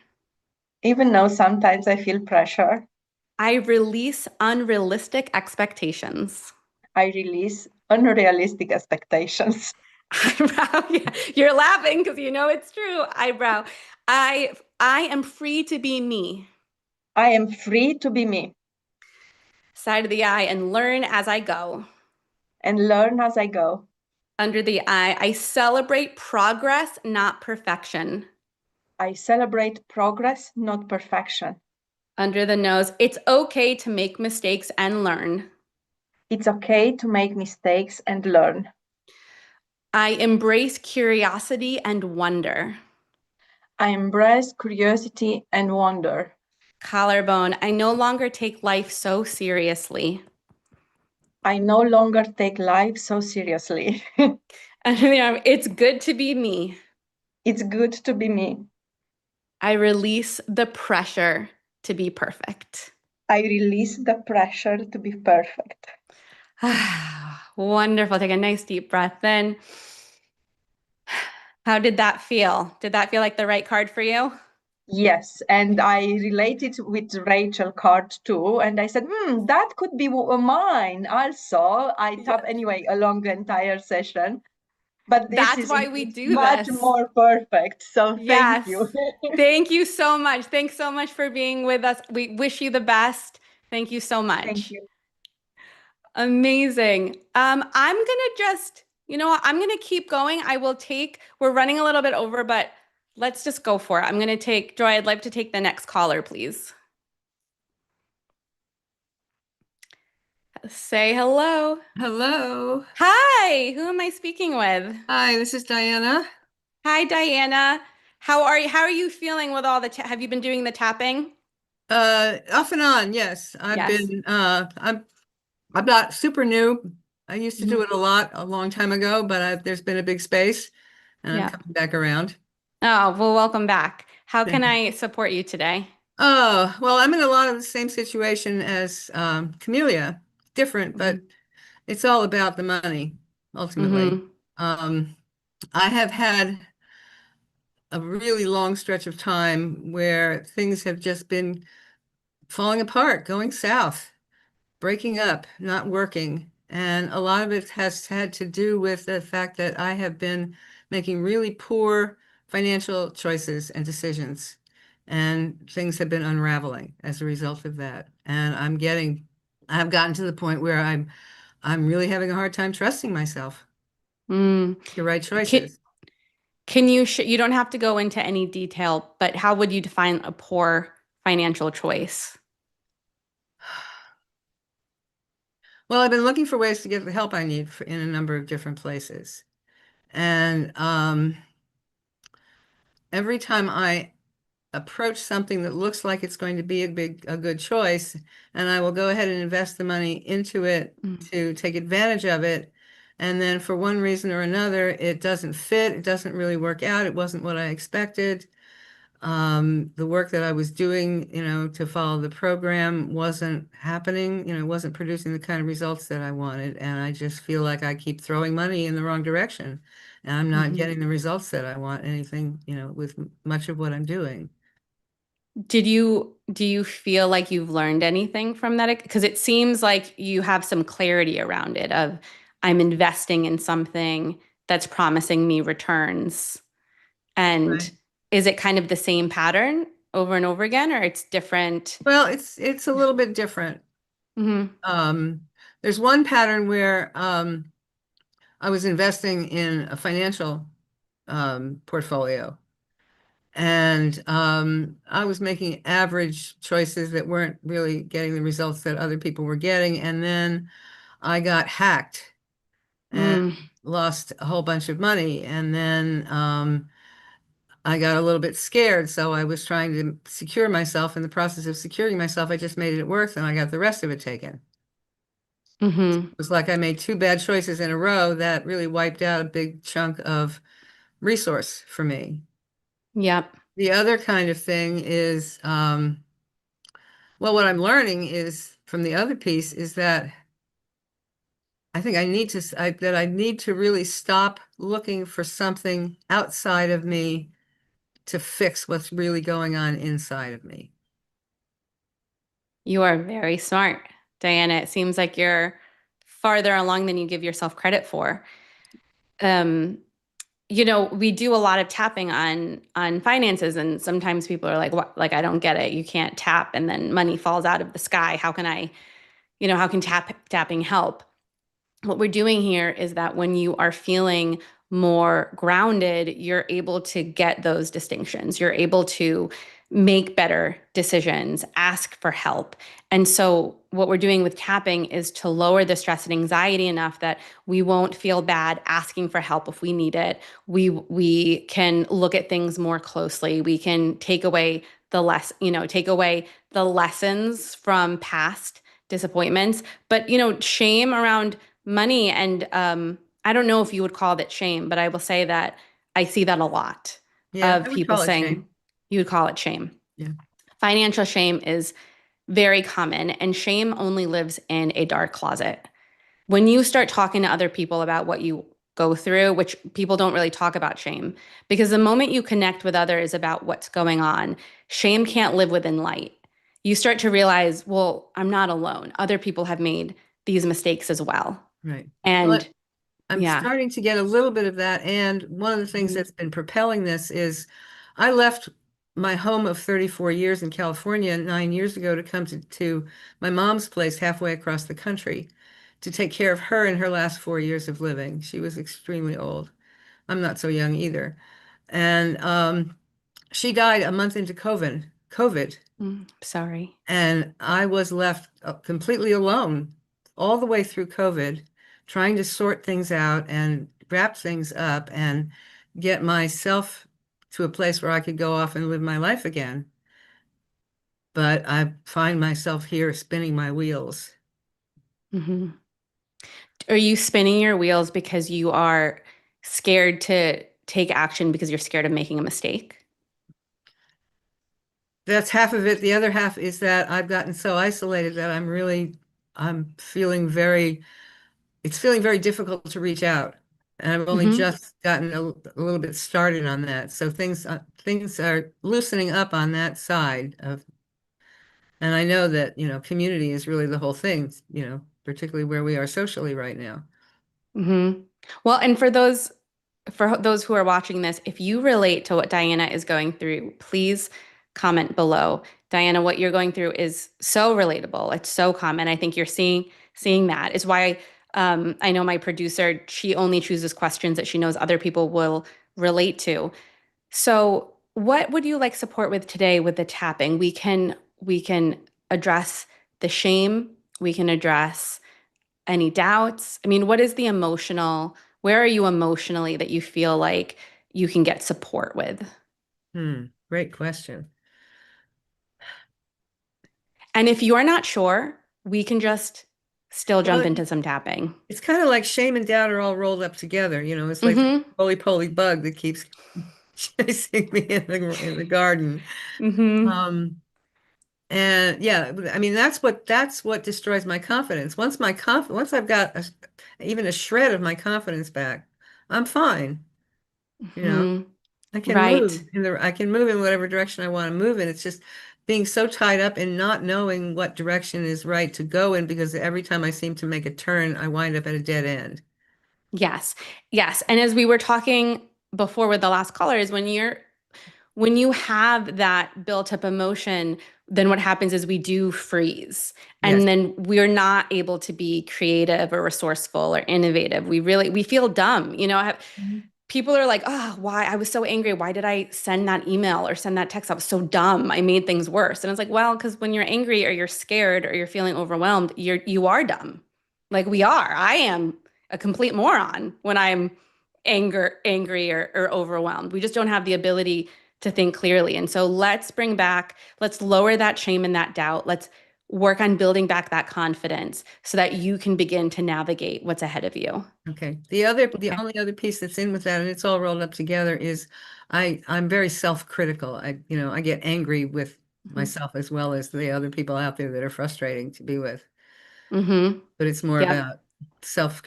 Even though sometimes I feel pressure, I release unrealistic expectations. I release unrealistic expectations. Eyebrow. Yeah. You're laughing because you know it's true. Eyebrow. I am free to be me. I am free to be me Side of the eye and learn as I go. and learn as I go. Under the eye, I celebrate progress, not perfection. I celebrate progress, not perfection. Under the nose, it's okay to make mistakes and learn. It's okay to make mistakes and learn. I embrace curiosity and wonder. I embrace curiosity and wonder. Collarbone, I no longer take life so seriously. I no longer take life so seriously. Under the arm, it's good to be me. It's good to be me. I release the pressure to be perfect. I release the pressure to be perfect. Wonderful. Take a nice deep breath in. How did that feel? Did that feel like the right card for you? Yes, and I related with Rachel card too, and I said, that could be mine also. I tap Yes. anyway along the entire session, but this That's is why we indeed do much this. more perfect. So thank Yes. you. Thank you so much. Thanks so much for being with us. We wish you the best. Thank you so Thank much. you. Amazing. I'm gonna just, I'm gonna keep going. We're running a little bit over, but let's just go for it. I'm gonna take, Joy, I'd like to take the next caller, please. Say hello. Hello. Hi, who am I speaking with? Hi, this is Diana. Hi, Diana. How are you? How are you feeling with all the have you been doing the tapping? Off and on, yes. Yes. I'm not super new. I used to do Mhm. it a lot a long time ago, but there's been a big space and I'm Yeah. coming back around. Oh, well, welcome back. How can I support you today? Oh, well, I'm in a lot of the same situation as Camelia. Different, but Hmm. it's all about the money, ultimately. Hmm. Um, I have had a really long stretch of time where things have just been falling apart, going south, breaking up, not working. And a lot of it has had to do with the fact that I have been making really poor financial choices and decisions. And things have been unraveling as a result of that. And I've gotten to the point where I'm really having a hard time trusting myself. Mm. The right Can, choices. can you you don't have to go into any detail, but how would you define a poor financial choice? Well, I've been looking for ways to get the help I need in a number of different places. And every time I approach something that looks like it's going to be a good choice, and I will go ahead and invest the money into it Mm. to take advantage of it. And then for one reason or another, it doesn't fit. It doesn't really work out. It wasn't what I expected. The work that I was doing, to follow the program wasn't happening, wasn't producing the kind of results that I wanted. And I just feel like I keep throwing money in the wrong direction. And I'm not Mhm. getting the results that I want, anything, with much of what I'm doing. Do you feel like you've learned anything from that? Because it seems like you have some clarity around it of I'm investing in something that's promising me returns. And Right. is it kind of the same pattern over and over again, or it's different? Well, it's a little bit different. Hmm. Um, there's one pattern where I was investing in a financial portfolio. And I was making average choices that weren't really getting the results that other people were getting. And then I got hacked and Mm. lost a whole bunch of money. And then I got a little bit scared. So I was trying to secure myself. In the process of securing myself, I just made it worse and I got the rest of it taken. Hmm. It was like I made two bad choices in a row that really wiped out a big chunk of resource for me. Yep. The other kind of thing is, well, what I'm learning is from the other piece is that I think I need to really stop looking for something outside of me to fix what's really going on inside of me. You are very smart, Diana. It seems like you're farther along than you give yourself credit for. Um, we do a lot of tapping on finances, and sometimes people are like, "What? Like, I don't get it. You can't tap, and then money falls out of the sky. How can I, how can tapping help?" What we're doing here is that when you are feeling more grounded, you're able to get those distinctions. You're able to make better decisions, ask for help. And so, what we're doing with tapping is to lower the stress and anxiety enough that we won't feel bad asking for help if we need it. We can look at things more closely. We can take away the lessons from past disappointments. But shame around money and I don't know if you would call that shame, but I will say that I see that a lot Yeah, of I would people call it saying shame. you would call it shame. Yeah, Financial shame is very common, and shame only lives in a dark closet. When you start talking to other people about what you go through, which people don't really talk about shame, because the moment you connect with others about what's going on, shame can't live within light. You start to realize, well, I'm not alone. Other people have made these mistakes as well. right. Well, And I'm yeah. starting to get a little bit of that. And one of the things Mhm. that's been propelling this is I left my home of 34 years in California 9 years ago to come to my mom's place halfway across the country to take care of her in her last 4 years of living. She was extremely old. I'm not so young either. And she died a month into COVID. Sorry. And I was left completely alone all the way through COVID, trying to sort things out and wrap things up and get myself to a place where I could go off and live my life again. But I find myself here spinning my wheels. Hmm. Are you spinning your wheels because you are scared to take action because you're scared of making a mistake? That's half of it. The other half is that I've gotten so isolated that I'm feeling it's feeling very difficult to reach out. And I've only Hmm. just gotten a little bit started on that. So things are loosening up on that side of, and I know that, community is really the whole thing, particularly where we are socially right now. Hmm. Well, and for those who are watching this, if you relate to what Diana is going through, please comment below. Diana, what you're going through is so relatable. It's so common. I think you're seeing that is why I know my producer, she only chooses questions that she knows other people will relate to. So, what would you like support with today with the tapping? We can address the shame, we can address any doubts. I mean, what is the emotional, where are you emotionally that you feel like you can get support with? Great question. And if you're not sure, we can just still jump Well, into some tapping. it's kind of like shame and doubt are all rolled up together. You know, it's like the Mm-hmm. roly-poly bug that keeps chasing me in the garden. Mm-hmm. Um, and yeah, I mean that's what destroys my confidence. Once I've got even a shred of my confidence back, I'm fine. You know, Mm-hmm. Right. I can move in whatever direction I want to move in. It's just being so tied up in not knowing what direction is right to go in because every time I seem to make a turn, I wind up at a dead end. Yes. Yes. And as we were talking before with the last caller, is when you have that built up emotion, then what happens is we do freeze. Yes. And then we're not able to be creative or resourceful or innovative. We feel dumb. I have Mhm. people are like, oh, why? I was so angry. Why did I send that email or send that text? I was so dumb. I made things worse. And it's like, well, because when you're angry or you're scared or you're feeling overwhelmed, you are dumb. Like we are. I am a complete moron when I'm angry or overwhelmed. We just don't have the ability to think clearly. And so let's lower that shame and that doubt. Let's work on building back that confidence so that you can begin to navigate what's ahead of you. Okay. The Okay. only other piece that's in with that, and it's all rolled up together, is I'm very self-critical. I get angry with Mhm. myself as well as the other people out there that are frustrating to be with. Mm-hmm. But it's more Yep. about self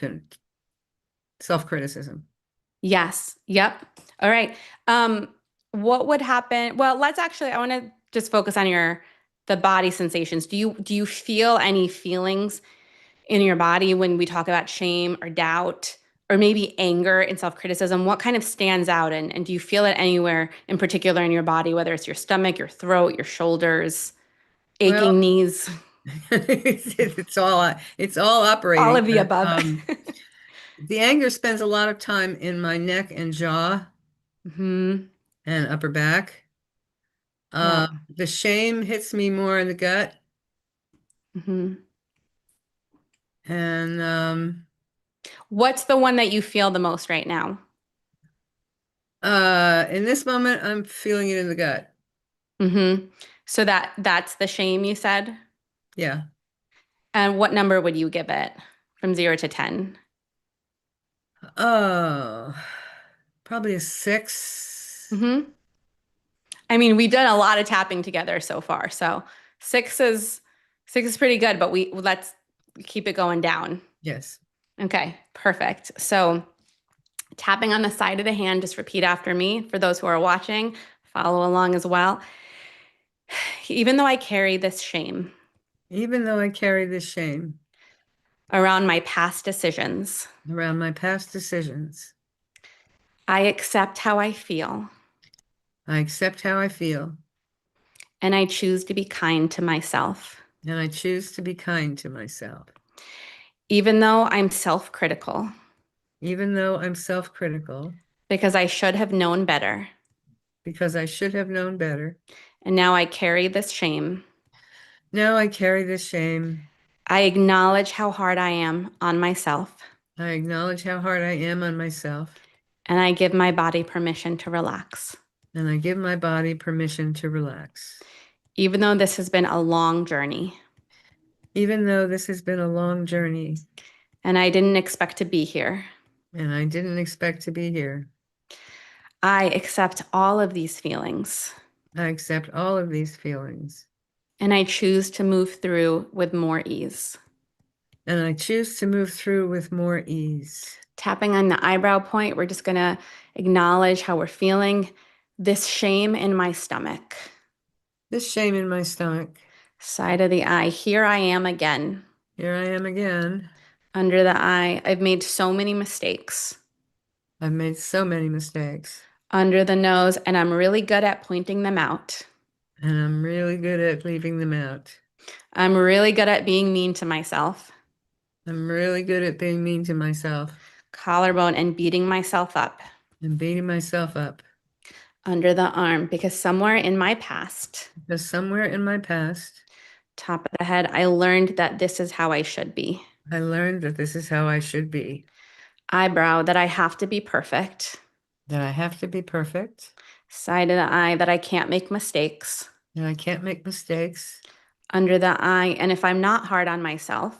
self-criticism. Yes. Yep. All right. Um, what would happen? Well, I want to just focus on the body sensations. Do you feel any feelings in your body when we talk about shame or doubt or maybe anger and self-criticism? What kind of stands out and do you feel it anywhere in particular in your body, whether it's your stomach, your throat, your shoulders, Well, aching knees, it's all all operating, of the but above? the anger spends a lot of time in my neck and jaw Hmm. and upper back. Yep. The shame hits me more in the gut, Hmm. and What's the one that you feel the most right now? in this moment, I'm feeling it in the gut. Mm-hmm. So that's the shame you said? Yeah. And what number would you give it from 0 to 10? Oh, probably a 6. Mm-hmm. I mean, we've done a lot of tapping together so far. So six is six is pretty good, but let's keep it going down. Yes. Okay, perfect. So tapping on the side of the hand, just repeat after me. For those who are watching, follow along as well. Even though I carry this shame Even though I carry this shame around my past decisions, around my past decisions, I accept how I feel I accept how I feel, and I choose to be kind to myself. and I choose to be kind to myself. Even though I'm self-critical Even though I'm self-critical, because I should have known better. because I should have known better. And now I carry this shame. Now I carry this shame. I acknowledge how hard I am on myself, I acknowledge how hard I am on myself, and I give my body permission to relax. and I give my body permission to relax. Even though this has been a long journey Even though this has been a long journey and I didn't expect to be here, and I didn't expect to be here, I accept all of these feelings I accept all of these feelings, and I choose to move through with more ease. and I choose to move through with more ease. Tapping on the eyebrow point, we're just going to acknowledge how we're feeling this shame in my stomach, This shame in my stomach. side of the eye. Here I am again. Here I am again. Under the eye, I've made so many mistakes. I've made so many mistakes, Under the nose, and I'm really good at pointing them out. and I'm really good at leaving them out. I'm really good at being mean to myself. I'm really good at being mean to myself Collarbone and beating myself up. and beating myself up. Under the arm, because somewhere in my past, Because somewhere in my past, top of the head, I learned that this is how I should be. I learned that this is how I should be, Eyebrow, that I have to be perfect. that I have to be perfect, Side of the eye, that I can't make mistakes. that I can't make mistakes. Under the eye, and if I'm not hard on myself.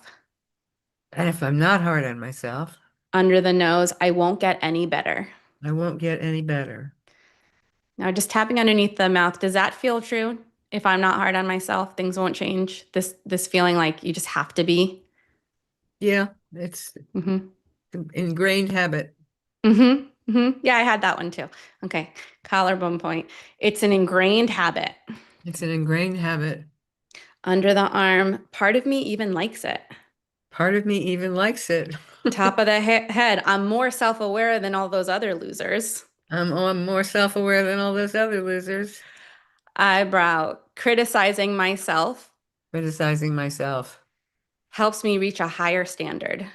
And if I'm not hard on myself, Under the nose, I won't get any better. I won't get any better. Now, just tapping underneath the mouth, does that feel true? If I'm not hard on myself, things won't change. This feeling like you just have to be. Yeah, it's Mm-hmm. an ingrained habit. Mm-hmm. Mm-hmm. Yeah, I had that one too. Okay. Collarbone point. It's an ingrained habit. It's an ingrained habit. Under the arm, part of me even likes it. Part of me even likes it. Top of the head, I'm more self-aware than all those other losers. I'm more self-aware than all those other losers. Eyebrow, criticizing myself Criticizing myself helps me reach a higher standard.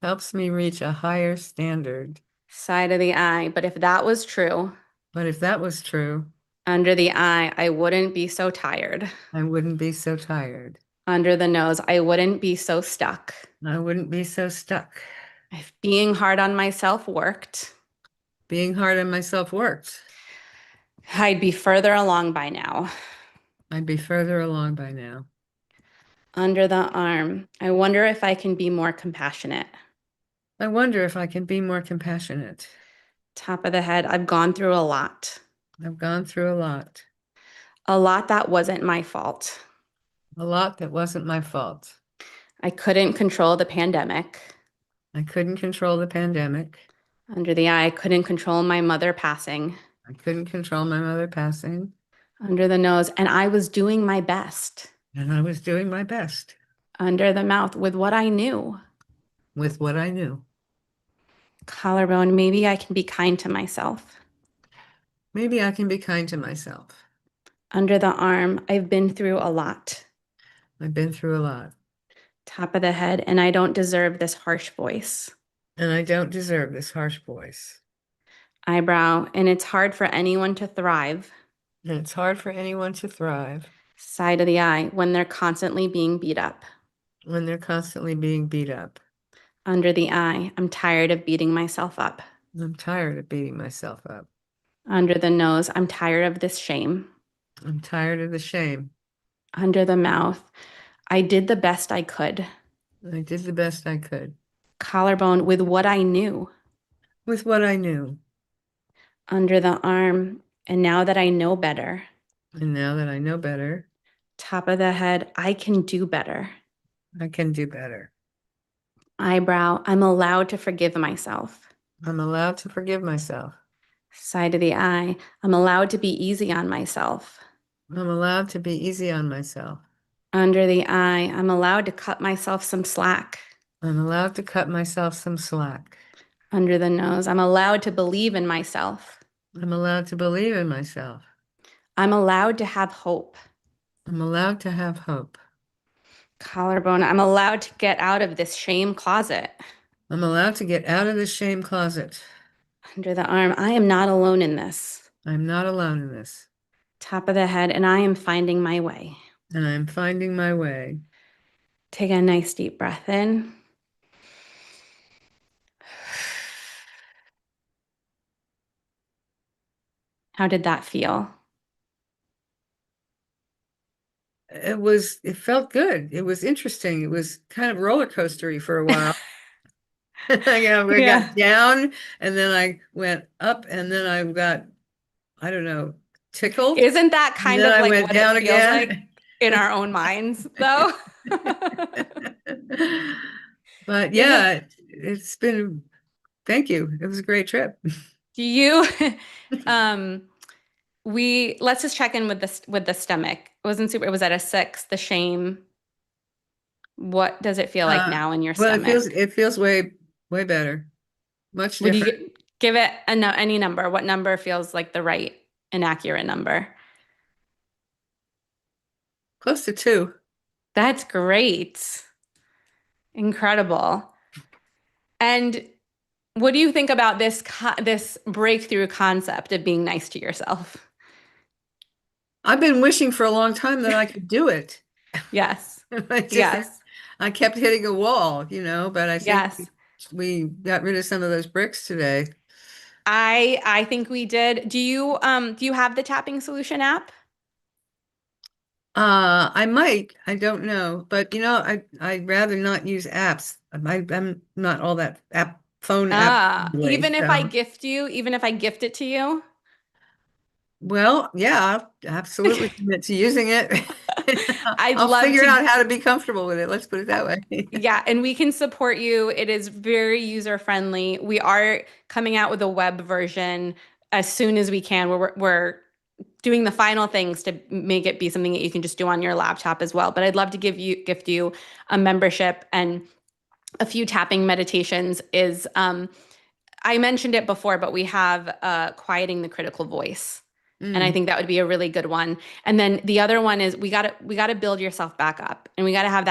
helps me reach a higher standard. Side of the eye, but if that was true, But if that was true, under the eye, I wouldn't be so tired. I wouldn't be so tired. Under the nose, I wouldn't be so stuck. I wouldn't be so stuck. If being hard on myself worked, Being hard on myself worked. I'd be further along by now. I'd be further along by now. Under the arm, I wonder if I can be more compassionate. I wonder if I can be more compassionate. Top of the head, I've gone through a lot. I've gone through a lot. A lot that wasn't my fault. A lot that wasn't my fault. I couldn't control the pandemic. I couldn't control the pandemic. Under the eye, I couldn't control my mother passing. I couldn't control my mother passing. Under the nose, and I was doing my best. And I was doing my best Under the mouth, with what I knew. with what I knew. Collarbone, maybe I can be kind to myself. Maybe I can be kind to myself. Under the arm, I've been through a lot. I've been through a lot. Top of the head, and I don't deserve this harsh voice. And I don't deserve this harsh voice. Eyebrow, and it's hard for anyone to thrive. And it's hard for anyone to thrive Side of the eye, when they're constantly being beat up. when they're constantly being beat up. Under the eye, I'm tired of beating myself up. I'm tired of beating myself up. Under the nose, I'm tired of this shame. I'm tired of the shame. Under the mouth, I did the best I could. I did the best I could Collarbone, with what I knew. with what I knew. Under the arm, and now that I know better. And now that I know better, Top of the head, I can do better. I can do better. Eyebrow, I'm allowed to forgive myself. I'm allowed to forgive myself. Side of the eye, I'm allowed to be easy on myself. I'm allowed to be easy on myself. Under the eye, I'm allowed to cut myself some slack. I'm allowed to cut myself some slack. Under the nose, I'm allowed to believe in myself. I'm allowed to believe in myself. I'm allowed to have hope. I'm allowed to have hope. Collarbone, I'm allowed to get out of this shame closet. I'm allowed to get out of the shame closet. Under the arm, I am not alone in this. I'm not alone in this. Top of the head, and I am finding my way. And I'm finding my way. Take a nice deep breath in. How did that feel? It felt good. It was interesting. It was kind of roller coastery for a while. I got down and then I went up and then I got, I don't know, tickled. Isn't that kind And of then I like went what down it feels again. like in our own minds, though? But yeah, it's been, thank you. It was a great trip. Do you let's just check in with the stomach. It wasn't super, it was at a 6, the shame. What does it feel like now in your Well, stomach? it feels way better. Much Would different. you give it any number? What number feels like the right and accurate number? Close to 2. That's great. Incredible. And what do you think about this breakthrough concept of being nice to yourself? I've been wishing for a long time that I could do it. Yes. I just, Yes. I kept hitting a wall, but I think Yes. we got rid of some of those bricks today. I think we did. Do you have the tapping solution app? I might, I don't know, but I'd rather not use apps. I'm not all that phone app friendly. So, Even if I gift it to you. well, yeah, I'll absolutely commit to using it. I'd I'll love figure to. out how to be comfortable with it. Let's put it that way. Yeah, and we can support you. It is very user friendly. We are coming out with a web version as soon as we can. We're doing the final things to make it be something that you can just do on your laptop as well. But I'd love to gift you a membership and a few tapping meditations. I mentioned it before, but we have quieting the critical voice. And I Mm, think that would be a really good one. And then the other one is we gotta build yourself back up, and we gotta have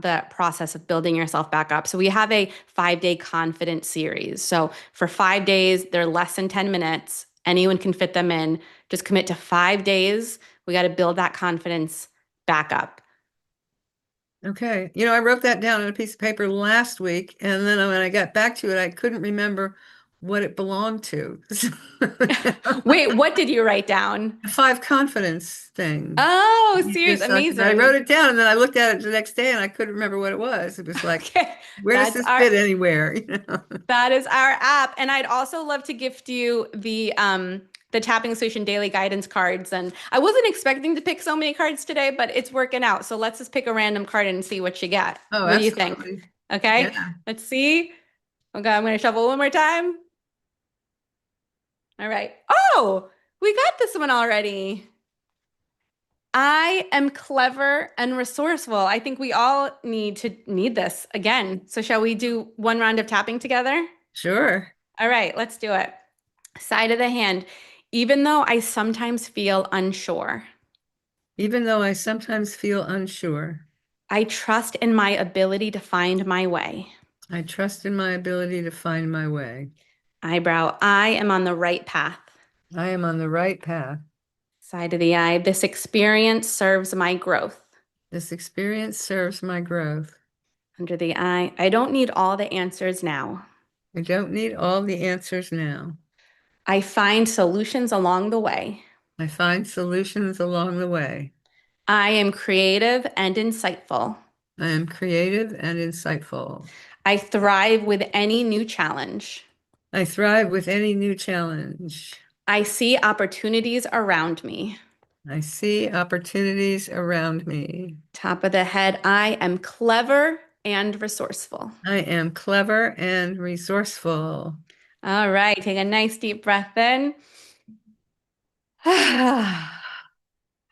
the process of building yourself back up. So we have a 5-day confidence series. So for 5 days, they're less than 10 minutes. Anyone can fit them in. Just commit to 5 days. We got to build that confidence back up. okay. I wrote that down on a piece of paper last week, and then when I got back to it, I couldn't remember what it belonged to. Wait, what did you write down? The 5 confidence thing. Oh, You serious, just talked about. I amazing. wrote it down and then I looked at it the next day and I couldn't remember what it was. It was like, Okay, where does that's this our fit anywhere? that is our app. And I'd also love to gift you the Tapping Solution daily guidance cards. And I wasn't expecting to pick so many cards today, but it's working out. So let's just pick a random card and see what you get. Oh, What do you think? absolutely. Yeah. Okay, let's see. Okay, I'm gonna shuffle one more time. All right. Oh, we got this one already. I am clever and resourceful. I think we all need this again. So shall we do one round of tapping together? Sure. All right, let's do it. Side of the hand. Even though I sometimes feel unsure, Even though I sometimes feel unsure, I trust in my ability to find my way. I trust in my ability to find my way. Eyebrow. I am on the right path. I am on the right path. Side of the eye. This experience serves my growth. This experience serves my growth. Under the eye. I don't need all the answers now. I don't need all the answers now. I find solutions along the way. I find solutions along the way. I am creative and insightful. I am creative and insightful. I thrive with any new challenge. I thrive with any new challenge. I see opportunities around me. I see opportunities around me. Top of the head, I am clever and resourceful. I am clever and resourceful. All right, take a nice deep breath in. How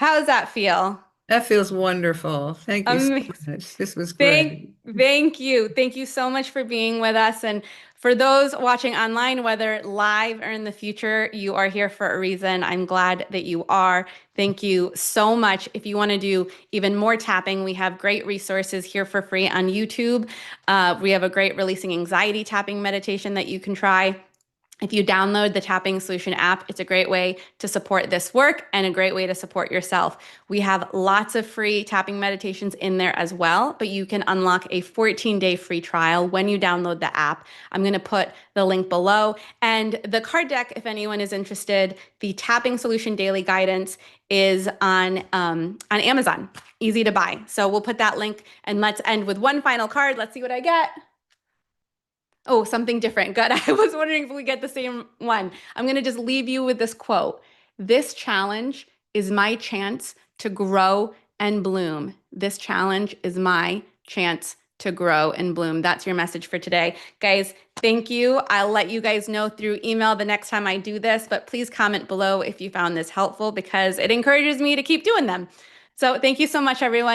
does that feel? That feels wonderful. Thank you so Amazing. much. This was Thank, great. thank you. Thank you so much for being with us. And for those watching online, whether live or in the future, you are here for a reason. I'm glad that you are. Thank you so much. If you want to do even more tapping, we have great resources here for free on YouTube. We have a great releasing anxiety tapping meditation that you can try. If you download the Tapping Solution app, it's a great way to support this work and a great way to support yourself. We have lots of free tapping meditations in there as well, but you can unlock a 14-day free trial when you download the app. I'm going to put the link below. And the card deck, if anyone is interested, the Tapping Solution Daily Guidance is on Amazon. Easy to buy. So we'll put that link, and let's end with one final card. Let's see what I get. Oh, something different. Good. I was wondering if we get the same one. I'm going to just leave you with this quote. This challenge is my chance to grow and bloom. This challenge is my chance to grow and bloom. That's your message for today. Guys, thank you. I'll let you guys know through email the next time I do this, but please comment below if you found this helpful because it encourages me to keep doing them. So thank you so much, everyone.